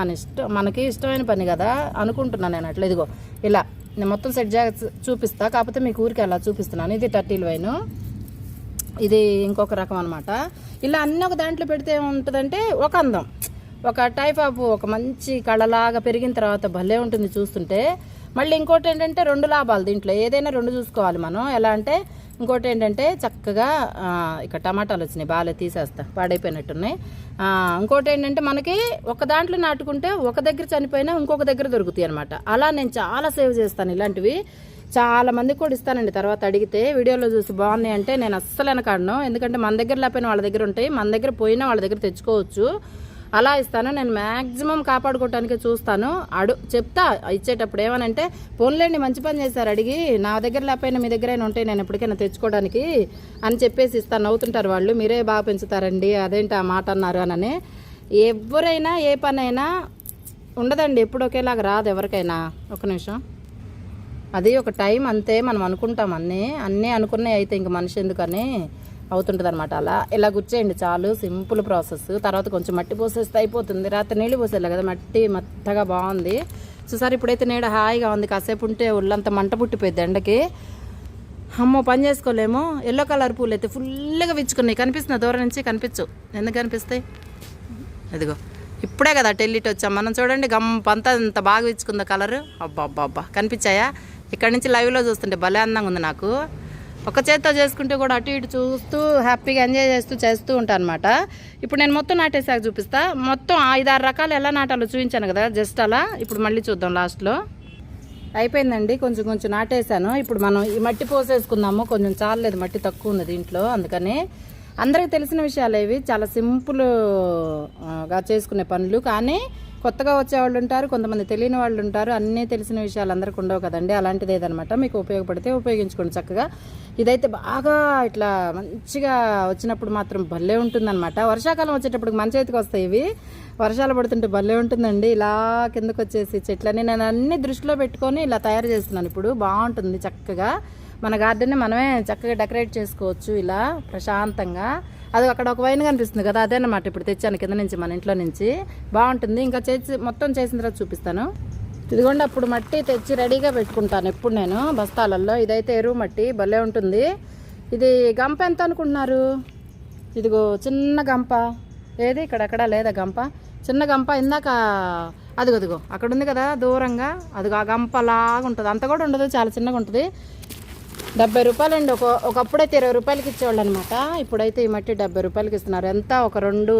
మనకి ఇష్టమైన పని కదా అనుకుంటున్నాను నేను అట్లా. ఇదిగో ఇలా నేను మొత్తం సెట్ చేసి చూపిస్తా, కాకపోతే మీకు ఊరికి అలా చూపిస్తున్నాను. ఇది టర్టిల్ వైన్, ఇది ఇంకొక రకం అనమాట. ఇలా అన్నీ ఒక దాంట్లో పెడితే ఏముంటుందంటే ఒక అందం, ఒక టైప్ ఆఫ్ ఒక మంచి కళలాగా పెరిగిన తర్వాత భలే ఉంటుంది చూస్తుంటే. మళ్ళీ ఇంకోటి ఏంటంటే 2 లాభాలు దీంట్లో. ఏదైనా 2 చూసుకోవాలి మనం. ఎలా అంటే ఇంకోటి ఏంటంటే చక్కగా ఇక్కడ టమాటాలు వచ్చినాయి, బాగా తీసేస్తా, పాడైపోయినట్టున్నాయి. ఇంకోటి ఏంటంటే మనకి ఒక దాంట్లో నాటుకుంటే ఒక దగ్గర చనిపోయినా ఇంకొక దగ్గర దొరుకుతాయి అనమాట. అలా నేను చాలా సేవ్ చేస్తాను ఇలాంటివి. చాలా మందికి కూడా ఇస్తానండి. తర్వాత అడిగితే వీడియోలో చూసి బాగున్నాయి అంటే నేను అస్సలు వెనకాడను. ఎందుకంటే మన దగ్గర లేకపోయినా వాళ్ళ దగ్గర ఉంటాయి, మన దగ్గర పోయినా వాళ్ళ దగ్గర తెచ్చుకోవచ్చు. అలా ఇస్తాను. నేను మ్యాక్సిమం కాపాడుకోవటానికి చూస్తాను. చెప్తా ఇచ్చేటప్పుడు ఏమనంటే, పోన్లేండి మంచి పని చేశారు అడిగి, నా దగ్గర లేకపోయినా మీ దగ్గరైనా ఉంటాయి నేను ఎప్పటికైనా తెచ్చుకోవడానికి అని చెప్పేసి ఇస్తాను. నవ్వుతుంటారు వాళ్ళు, మీరే బాగా పెంచుతారండి అదేంటి ఆ మాట అన్నారు అని. ఎవరైనా ఏ పని అయినా ఉండదండి, ఎప్పుడు ఒకేలాగా రాదు ఎవరికైనా. ఒక నిమిషం, అది ఒక టైం అంతే. మనం అనుకుంటాం అన్నీ అనుకున్నాయి అయితే ఇంక మనిషి ఎందుకని అవుతుంటుంది అనమాట. అలా ఇలా గుచ్చేయండి చాలు, సింపుల్ ప్రాసెస్. తర్వాత కొంచెం మట్టి పోసేస్తే అయిపోతుంది. రాత్రి నీళ్ళు పోసేయాలి కదా, మట్టి మెత్తగా బాగుంది చూసారు. ఇప్పుడైతే నీడ హాయిగా ఉంది. కాసేపు ఉంటే ఒళ్ళంతా మంట పుట్టిపోయింది ఎండకి. అమ్మో పని చేసుకోలేము. ఎల్లో కలర్ పూలు అయితే ఫుల్గా విచ్చుకున్నాయి. కనిపిస్తుంది దూరం నుంచి? కనిపించు. ఎందుకు కనిపిస్తాయి? ఇదిగో ఇప్పుడే కదా టెల్లిట్ వచ్చాం మనం. చూడండి గంపంతా ఇంత బాగా విచ్చుకుందో కలరు. అబ్బా అబ్బా అబ్బా కనిపించాయా? ఇక్కడ నుంచి లైవ్లో చూస్తుంటే భలే అందంగా ఉంది నాకు. ఒక చేత్తో చేసుకుంటే కూడా అటు ఇటు చూస్తూ హ్యాపీగా ఎంజాయ్ చేస్తూ ఉంటాను అనమాట. ఇప్పుడు నేను మొత్తం నాటేసాక చూపిస్తా. మొత్తం 5-6 రకాలు ఎలా నాటాలో చూపించాను కదా జస్ట్ అలా. ఇప్పుడు మళ్ళీ చూద్దాం లాస్ట్లో. అయిపోయిందండి, కొంచెం కొంచెం నాటేసాను. ఇప్పుడు మనం ఈ మట్టి పోసేసుకుందాము. కొంచెం చాలలేదు, మట్టి తక్కువ ఉంది దీంట్లో. అందుకని అందరికీ తెలిసిన విషయాలు ఇవి, చాలా సింపుల్గా చేసుకునే పనులు. కానీ కొత్తగా వచ్చేవాళ్ళు ఉంటారు, కొంతమంది తెలియని వాళ్ళు ఉంటారు. అన్నీ తెలిసిన విషయాలు అందరికీ ఉండవు కదండి. అలాంటిది ఏదనమాట, మీకు ఉపయోగపడితే ఉపయోగించుకోండి చక్కగా. ఇదైతే బాగా ఇట్లా మంచిగా వచ్చినప్పుడు మాత్రం భలే ఉంటుందన్నమాట. వర్షాకాలం వచ్చేటప్పుడు మన చేతికి వస్తాయి ఇవి. వర్షాలు పడుతుంటే భలే ఉంటుందండి. ఇలా కిందకు వచ్చేసి చెట్లని నేను అన్ని దృష్టిలో పెట్టుకొని ఇలా తయారు చేస్తున్నాను. ఇప్పుడు బాగుంటుంది చక్కగా. మన గార్డెన్ని మనమే చక్కగా డెకరేట్ చేసుకోవచ్చు ఇలా ప్రశాంతంగా. అది అక్కడ ఒక వైన్ కనిపిస్తుంది కదా, అదేనమాట ఇప్పుడు తెచ్చాను కింద నుంచి, మన ఇంట్లో నుంచి. బాగుంటుంది. ఇంకా మొత్తం చేసిన తర్వాత చూపిస్తాను. ఇదిగోండి అప్పుడు మట్టి తెచ్చి రెడీగా పెట్టుకుంటాను ఎప్పుడు నేను బస్తాలల్లో. ఇదైతే ఎరువు మట్టి భలే ఉంటుంది. ఇది గంప ఎంత అనుకుంటున్నారు? ఇదిగో చిన్న గంప. ఏది ఇక్కడెక్కడ లేదా గంప? చిన్న గంప ఇందాక అదిగో అక్కడ ఉంది కదా దూరంగా, అదిగో ఆ గంపలాగా ఉంటుంది. అంత కూడా ఉండదు, చాలా చిన్నగా ఉంటుంది. 70 రూపాయలండి. ఒకప్పుడైతే 20 రూపాయలకి ఇచ్చేవాళ్ళు అనమాట. ఇప్పుడైతే ఈ మట్టి 70 రూపాయలకి ఇస్తున్నారు. ఎంత ఒక 2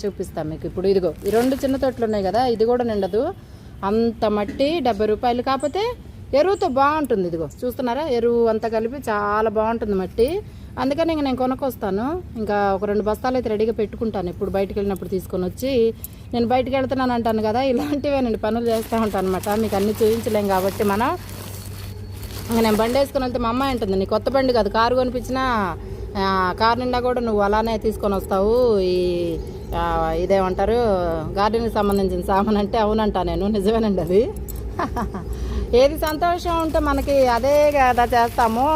చూపిస్తాను మీకు. ఇప్పుడు ఇదిగో ఈ 2 చిన్న తొట్లు ఉన్నాయి కదా, ఇది కూడా నిండదు అంత మట్టి. 70 రూపాయలు. కాకపోతే ఎరువుతో బాగుంటుంది. ఇదిగో చూస్తున్నారా, ఎరువు అంతా కలిపి చాలా బాగుంటుంది మట్టి. అందుకని ఇంక నేను కొనుక్కొస్తాను. ఇంకా ఒక 2 బస్తాలు అయితే రెడీగా పెట్టుకుంటాను. ఇప్పుడు బయటకు వెళ్ళినప్పుడు తీసుకొని వచ్చి, నేను బయటకు వెళ్తున్నాను అంటాను కదా, ఇలాంటివే నేను పనులు చేస్తూ ఉంటాను అనమాట. మీకు అన్నీ చూపించలేం కాబట్టి మనం. ఇంకా నేను బండి వేసుకొని వెళ్తే మా అమ్మాయి ఉంటుంది, నీ కొత్త బండి కాదు, కారు కొనిపించినా కారు నిండా కూడా నువ్వు అలానే తీసుకొని వస్తావు, ఇదేమంటారు గార్డెన్కి సంబంధించిన సామాన్ అంటే. అవునంటా నేను, నిజమేనండి అది. ఏది సంతోషం ఉంటే మనకి అదే కదా చేస్తాము.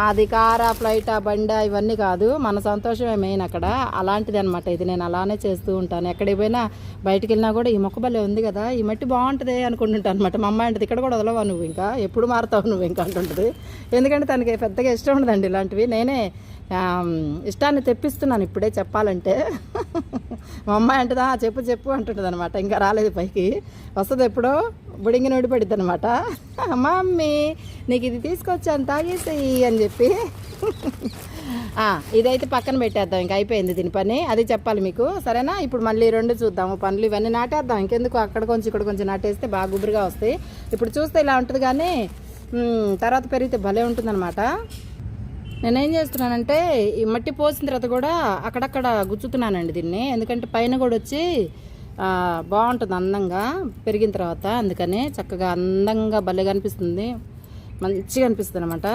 అది కారా, ఫ్లైటా, బండా ఇవన్నీ కాదు, మన సంతోషమే మెయిన్ అక్కడ. అలాంటిది అనమాట ఇది. నేను అలానే చేస్తూ ఉంటాను. ఎక్కడికి పోయినా బయటికి వెళ్ళినా కూడా ఈ మొక్క భలే ఉంది కదా, ఈ మట్టి బాగుంటుంది అనుకుంటుంటాను అనమాట. మా అమ్మాయి అంటది, ఇక్కడ కూడా వదలవా నువ్వు, ఇంకా ఎప్పుడు మారుతావు నువ్వు ఇంకా అంటుంటుంది. ఎందుకంటే తనకి పెద్దగా ఇష్టం ఉండదండి ఇలాంటివి. నేనే ఇష్టాన్ని తెప్పిస్తున్నాను ఇప్పుడే చెప్పాలంటే. మా అమ్మాయి అంటదా చెప్పు అంటుంటుంది అనమాట. ఇంకా రాలేదు పైకి, వస్తుంది ఎప్పుడో బుడింగి నోడిపడిద్ది అనమాట. మమ్మీ నీకు ఇది తీసుకొచ్చాను తాగేసేయి అని చెప్పి. ఇదైతే పక్కన పెట్టేద్దాం, ఇంకా అయిపోయింది దీని పని. అది చెప్పాలి మీకు, సరేనా? ఇప్పుడు మళ్ళీ 2 చూద్దాము పనులు. ఇవన్నీ నాటేద్దాం, ఇంకెందుకు అక్కడ కొంచెం ఇక్కడ కొంచెం నాటేస్తే బాగా గుబురుగా వస్తాయి. ఇప్పుడు చూస్తే ఇలా ఉంటుంది కానీ తర్వాత పెరిగితే భలే ఉంటుందన్నమాట. నేనేం చేస్తున్నానంటే ఈ మట్టి పోసిన తర్వాత కూడా అక్కడక్కడ గుచ్చుతున్నానండి దీన్ని. ఎందుకంటే పైన కూడా వచ్చి బాగుంటుంది అందంగా పెరిగిన తర్వాత. అందుకనే చక్కగా అందంగా భలే కనిపిస్తుంది, మంచిగా అనిపిస్తుంది అనమాట.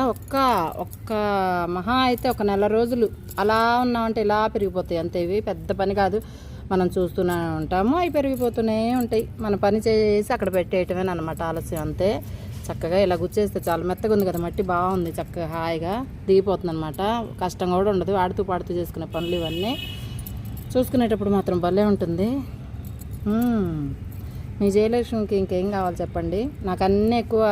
ఒక్క మహా అయితే ఒక నెల రోజులు అలా ఉన్నామంటే ఇలా పెరిగిపోతాయి అంతే. ఇవి పెద్ద పని కాదు, మనం చూస్తూనే ఉంటాము, అవి పెరిగిపోతూనే ఉంటాయి. మన పని చేసి అక్కడ పెట్టేయటమేనమాట, ఆలస్యం అంతే. చక్కగా ఇలా గుచ్చేస్తే చాలా మెత్తగా ఉంది కదా మట్టి, బాగుంది చక్కగా హాయిగా దిగిపోతుంది అనమాట. కష్టం కూడా ఉండదు, ఆడుతూ పాడుతూ చేసుకునే పనులు ఇవన్నీ. చూసుకునేటప్పుడు మాత్రం భలే ఉంటుంది. మీ జయలక్ష్మికి ఇంకేం కావాలి చెప్పండి. నాకు అన్నీ ఎక్కువ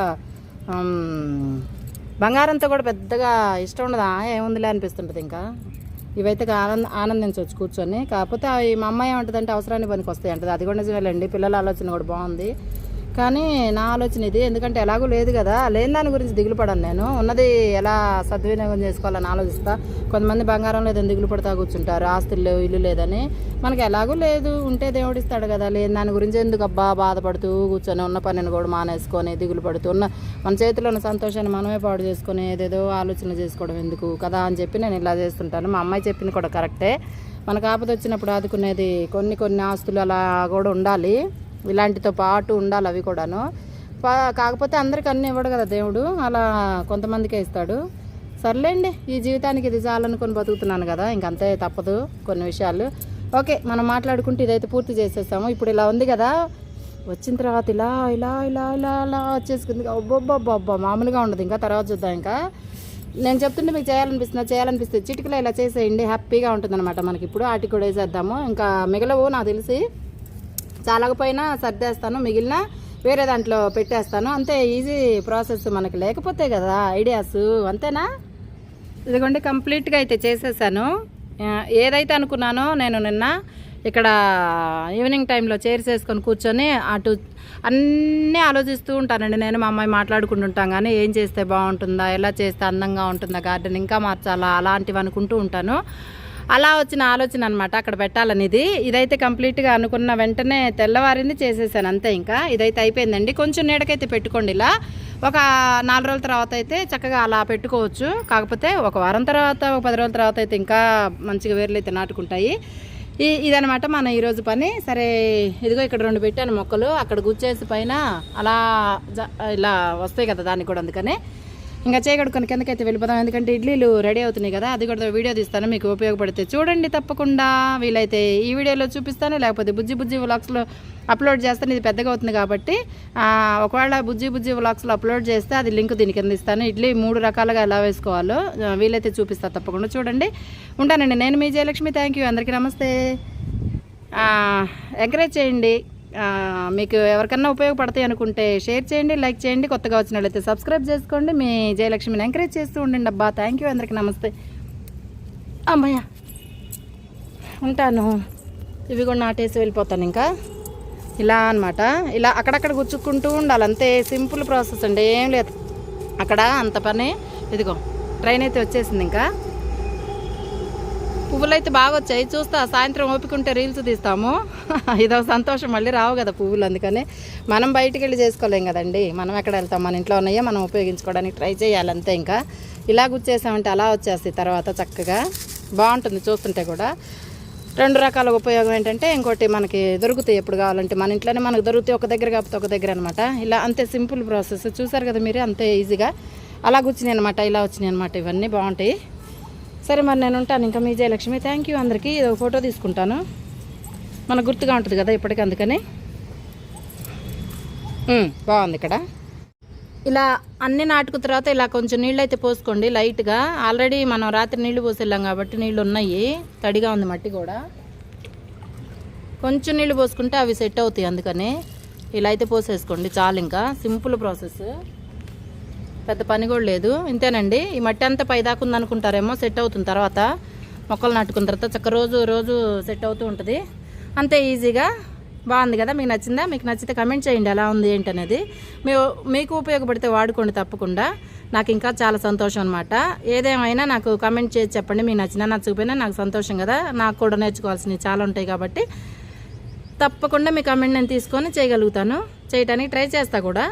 బంగారంతో కూడా పెద్దగా ఇష్టం ఉండదు, ఏముందిలే అనిపిస్తుంటుంది. ఇంకా ఇవైతే ఆనందించవచ్చు కూర్చొని. కాకపోతే అవి మా అమ్మాయి ఏమంటుందంటే అవసరాన్ని పనికి వస్తాయి అంటుంది. అది కూడా నిజమేలేండి, పిల్లల ఆలోచన కూడా బాగుంది. కానీ నా ఆలోచన ఇది, ఎందుకంటే ఎలాగూ లేదు కదా, లేని దాని గురించి దిగులు పడను నేను, ఉన్నది ఎలా సద్వినియోగం చేసుకోవాలని ఆలోచిస్తా. కొంతమంది బంగారం లేదని దిగులు పడతా కూర్చుంటారు, ఆస్తులు లేవు, ఇల్లు లేదని. మనకి ఎలాగూ లేదు, ఉంటే దేవుడిస్తాడు కదా, లేని దాని గురించి ఎందుకు అబ్బా బాధపడుతూ కూర్చొని ఉన్న పనిని కూడా మానేసుకొని దిగులు పడుతూ ఉన్న మన చేతిలో ఉన్న సంతోషాన్ని మనమే పాడు చేసుకొని ఏదేదో ఆలోచన చేసుకోవడం ఎందుకు కదా అని చెప్పి నేను ఇలా చేస్తుంటాను. మా అమ్మాయి చెప్పింది కూడా కరెక్టే, మనకు ఆపద వచ్చినప్పుడు ఆదుకునేది కొన్ని ఆస్తులు అలా కూడా ఉండాలి, ఇలాంటితో పాటు ఉండాలి అవి కూడాను. కాకపోతే అందరికి అన్నీ ఇవ్వడు కదా దేవుడు, అలా కొంతమందికే ఇస్తాడు. సర్లేండి, ఈ జీవితానికి ఇది చాలనుకొని బతుకుతున్నాను కదా, ఇంకంతే, తప్పదు కొన్ని విషయాలు. ఓకే, మనం మాట్లాడుకుంటే ఇదైతే పూర్తి చేసేస్తాము. ఇప్పుడు ఇలా ఉంది కదా, వచ్చిన తర్వాత ఇలా ఇలా ఇలా ఇలా ఇలా వచ్చేసుకుంది. అబ్బబ్బబ్బబ్బా మామూలుగా ఉండదు. ఇంకా తర్వాత చూద్దాం. ఇంకా నేను చెప్తుంటే మీకు చేయాలనిపిస్తుంది చిటికలో ఇలా చేసేయండి, హ్యాపీగా ఉంటుందన్నమాట మనకి. ఇప్పుడు వాటికి కూడా వేసేద్దాము. ఇంకా మిగలవు నాకు తెలిసి, చాలకపోయినా సర్దేస్తాను, మిగిలిన వేరే దాంట్లో పెట్టేస్తాను. అంతే, ఈజీ ప్రాసెస్ మనకి లేకపోతే కదా ఐడియాస్, అంతేనా? ఇదిగోండి కంప్లీట్గా అయితే చేసేసాను. ఏదైతే అనుకున్నానో నేను నిన్న ఇక్కడ ఈవినింగ్ టైంలో చైర్స్ వేసుకొని కూర్చొని అటు అన్నీ ఆలోచిస్తూ ఉంటానండి. నేను మా అమ్మాయి మాట్లాడుకుంటుంటాం, కానీ ఏం చేస్తే బాగుంటుందా, ఎలా చేస్తే అందంగా ఉంటుందా, గార్డెన్ ఇంకా మార్చాలా, అలాంటివి అనుకుంటూ ఉంటాను. అలా వచ్చిన ఆలోచన అనమాట అక్కడ పెట్టాలనేది. ఇదైతే కంప్లీట్గా అనుకున్న వెంటనే తెల్లవారింది చేసేసాను, అంతే. ఇంకా ఇదైతే అయిపోయిందండి. కొంచెం నీడకైతే పెట్టుకోండి, ఇలా ఒక 4 రోజుల తర్వాత అయితే చక్కగా అలా పెట్టుకోవచ్చు. కాకపోతే ఒక వారం తర్వాత, ఒక 10 రోజుల తర్వాత అయితే ఇంకా మంచిగా వేర్లు అయితే నాటుకుంటాయి. ఇదనమాట మన ఈరోజు పని. సరే, ఇదిగో ఇక్కడ 2 పెట్టాను మొక్కలు, అక్కడ గుచ్చేసి పైన అలా ఇలా వస్తాయి కదా దానికి కూడా, అందుకనే ఇంకా చేయగడుకొని కిందకైతే వెళ్ళిపోదాం. ఎందుకంటే ఇడ్లీలు రెడీ అవుతున్నాయి కదా, అది కూడా వీడియో తీస్తాను, మీకు ఉపయోగపడితే చూడండి తప్పకుండా. వీలైతే ఈ వీడియోలో చూపిస్తాను, లేకపోతే బుజ్జి వ్లాగ్స్లో అప్లోడ్ చేస్తాను. ఇది పెద్దగా అవుతుంది కాబట్టి ఒకవేళ బుజ్జి వ్లాగ్స్లో అప్లోడ్ చేస్తే అది లింక్ దీని కింద ఇస్తాను. ఇడ్లీ 3 రకాలుగా ఎలా వేసుకోవాలో వీలైతే చూపిస్తాను, తప్పకుండా చూడండి. ఉంటానండి, నేను మీ జయలక్ష్మి. థ్యాంక్ యూ, అందరికీ నమస్తే. ఎంకరేజ్ చేయండి, మీకు ఎవరికన్నా ఉపయోగపడతాయి అనుకుంటే షేర్ చేయండి, లైక్ చేయండి. కొత్తగా వచ్చిన వాళ్ళైతే సబ్స్క్రైబ్ చేసుకోండి. మీ జయలక్ష్మిని ఎంకరేజ్ చేస్తూ ఉండండి అబ్బా. థ్యాంక్ యూ, అందరికీ నమస్తే. అమ్మయ్య, ఉంటాను. ఇవి కూడా నాటేసి వెళ్ళిపోతాను. ఇంకా ఇలా అనమాట, ఇలా అక్కడక్కడ గుచ్చుకుంటూ ఉండాలి, అంతే. సింపుల్ ప్రాసెస్ అండి, ఏం లేదు అక్కడ అంత పని. ఇదిగో ట్రైన్ అయితే వచ్చేసింది. ఇంకా పువ్వులు అయితే బాగా వచ్చాయి, చూస్తా. సాయంత్రం ఓపికంటే రీల్స్ తీస్తాము. ఇదో సంతోషం, మళ్ళీ రావు కదా పువ్వులు, అందుకని మనం బయటికి వెళ్ళి చేసుకోలేం కదండి. మనం ఎక్కడ వెళ్తాం, మన ఇంట్లో ఉన్నాయో మనం ఉపయోగించుకోవడానికి ట్రై చేయాలి, అంతే. ఇంకా ఇలా గుచ్చేసామంటే అలా వచ్చేస్తాయి తర్వాత, చక్కగా బాగుంటుంది చూస్తుంటే కూడా. 2 రకాల ఉపయోగం ఏంటంటే, ఇంకోటి మనకి దొరుకుతాయి ఎప్పుడు కావాలంటే, మన ఇంట్లోనే మనకు దొరుకుతాయి, ఒక దగ్గర కాకపోతే ఒక దగ్గర అనమాట. ఇలా అంతే, సింపుల్ ప్రాసెస్. చూసారు కదా మీరు, అంతే ఈజీగా అలా కూర్చున్నాయి అనమాట, ఇలా వచ్చినాయి అనమాట. ఇవన్నీ బాగుంటాయి. సరే, మరి నేను ఉంటాను. ఇంకా మీ జయలక్ష్మి. థ్యాంక్ యూ అందరికీ. ఇది ఒక ఫోటో తీసుకుంటాను, మనకు గుర్తుగా ఉంటుంది కదా ఇప్పటికీ, అందుకని. బాగుంది. ఇక్కడ ఇలా అన్నీ నాటుకున్న తర్వాత ఇలా కొంచెం నీళ్ళు అయితే పోసుకోండి లైట్గా. ఆల్రెడీ మనం రాత్రి నీళ్లు పోసి వెళ్ళాం కాబట్టి నీళ్ళు ఉన్నాయి, తడిగా ఉంది మట్టి కూడా. కొంచెం నీళ్ళు పోసుకుంటే అవి సెట్ అవుతాయి, అందుకని ఇలా అయితే పోసేసుకోండి చాలు. ఇంకా సింపుల్ ప్రాసెస్, పెద్ద పని కూడా లేదు, ఇంతేనండి. ఈ మట్టి అంతా పైదాకా ఉందనుకుంటారేమో, సెట్ అవుతుంది తర్వాత. మొక్కలు నాటుకున్న తర్వాత చక్క రోజు సెట్ అవుతూ ఉంటుంది, అంతే ఈజీగా. బాగుంది కదా, మీకు నచ్చిందా? మీకు నచ్చితే కమెంట్ చేయండి ఎలా ఉంది ఏంటనేది. మీకు ఉపయోగపడితే వాడుకోండి తప్పకుండా, నాకు ఇంకా చాలా సంతోషం అనమాట. ఏదేమైనా నాకు కమెంట్ చేసి చెప్పండి, మీకు నచ్చినా నచ్చకపోయినా నాకు సంతోషం కదా. నాకు కూడా నేర్చుకోవాల్సినవి చాలా ఉంటాయి కాబట్టి తప్పకుండా మీ కమెంట్ నేను తీసుకొని చేయగలుగుతాను, చేయడానికి ట్రై చేస్తా కూడా.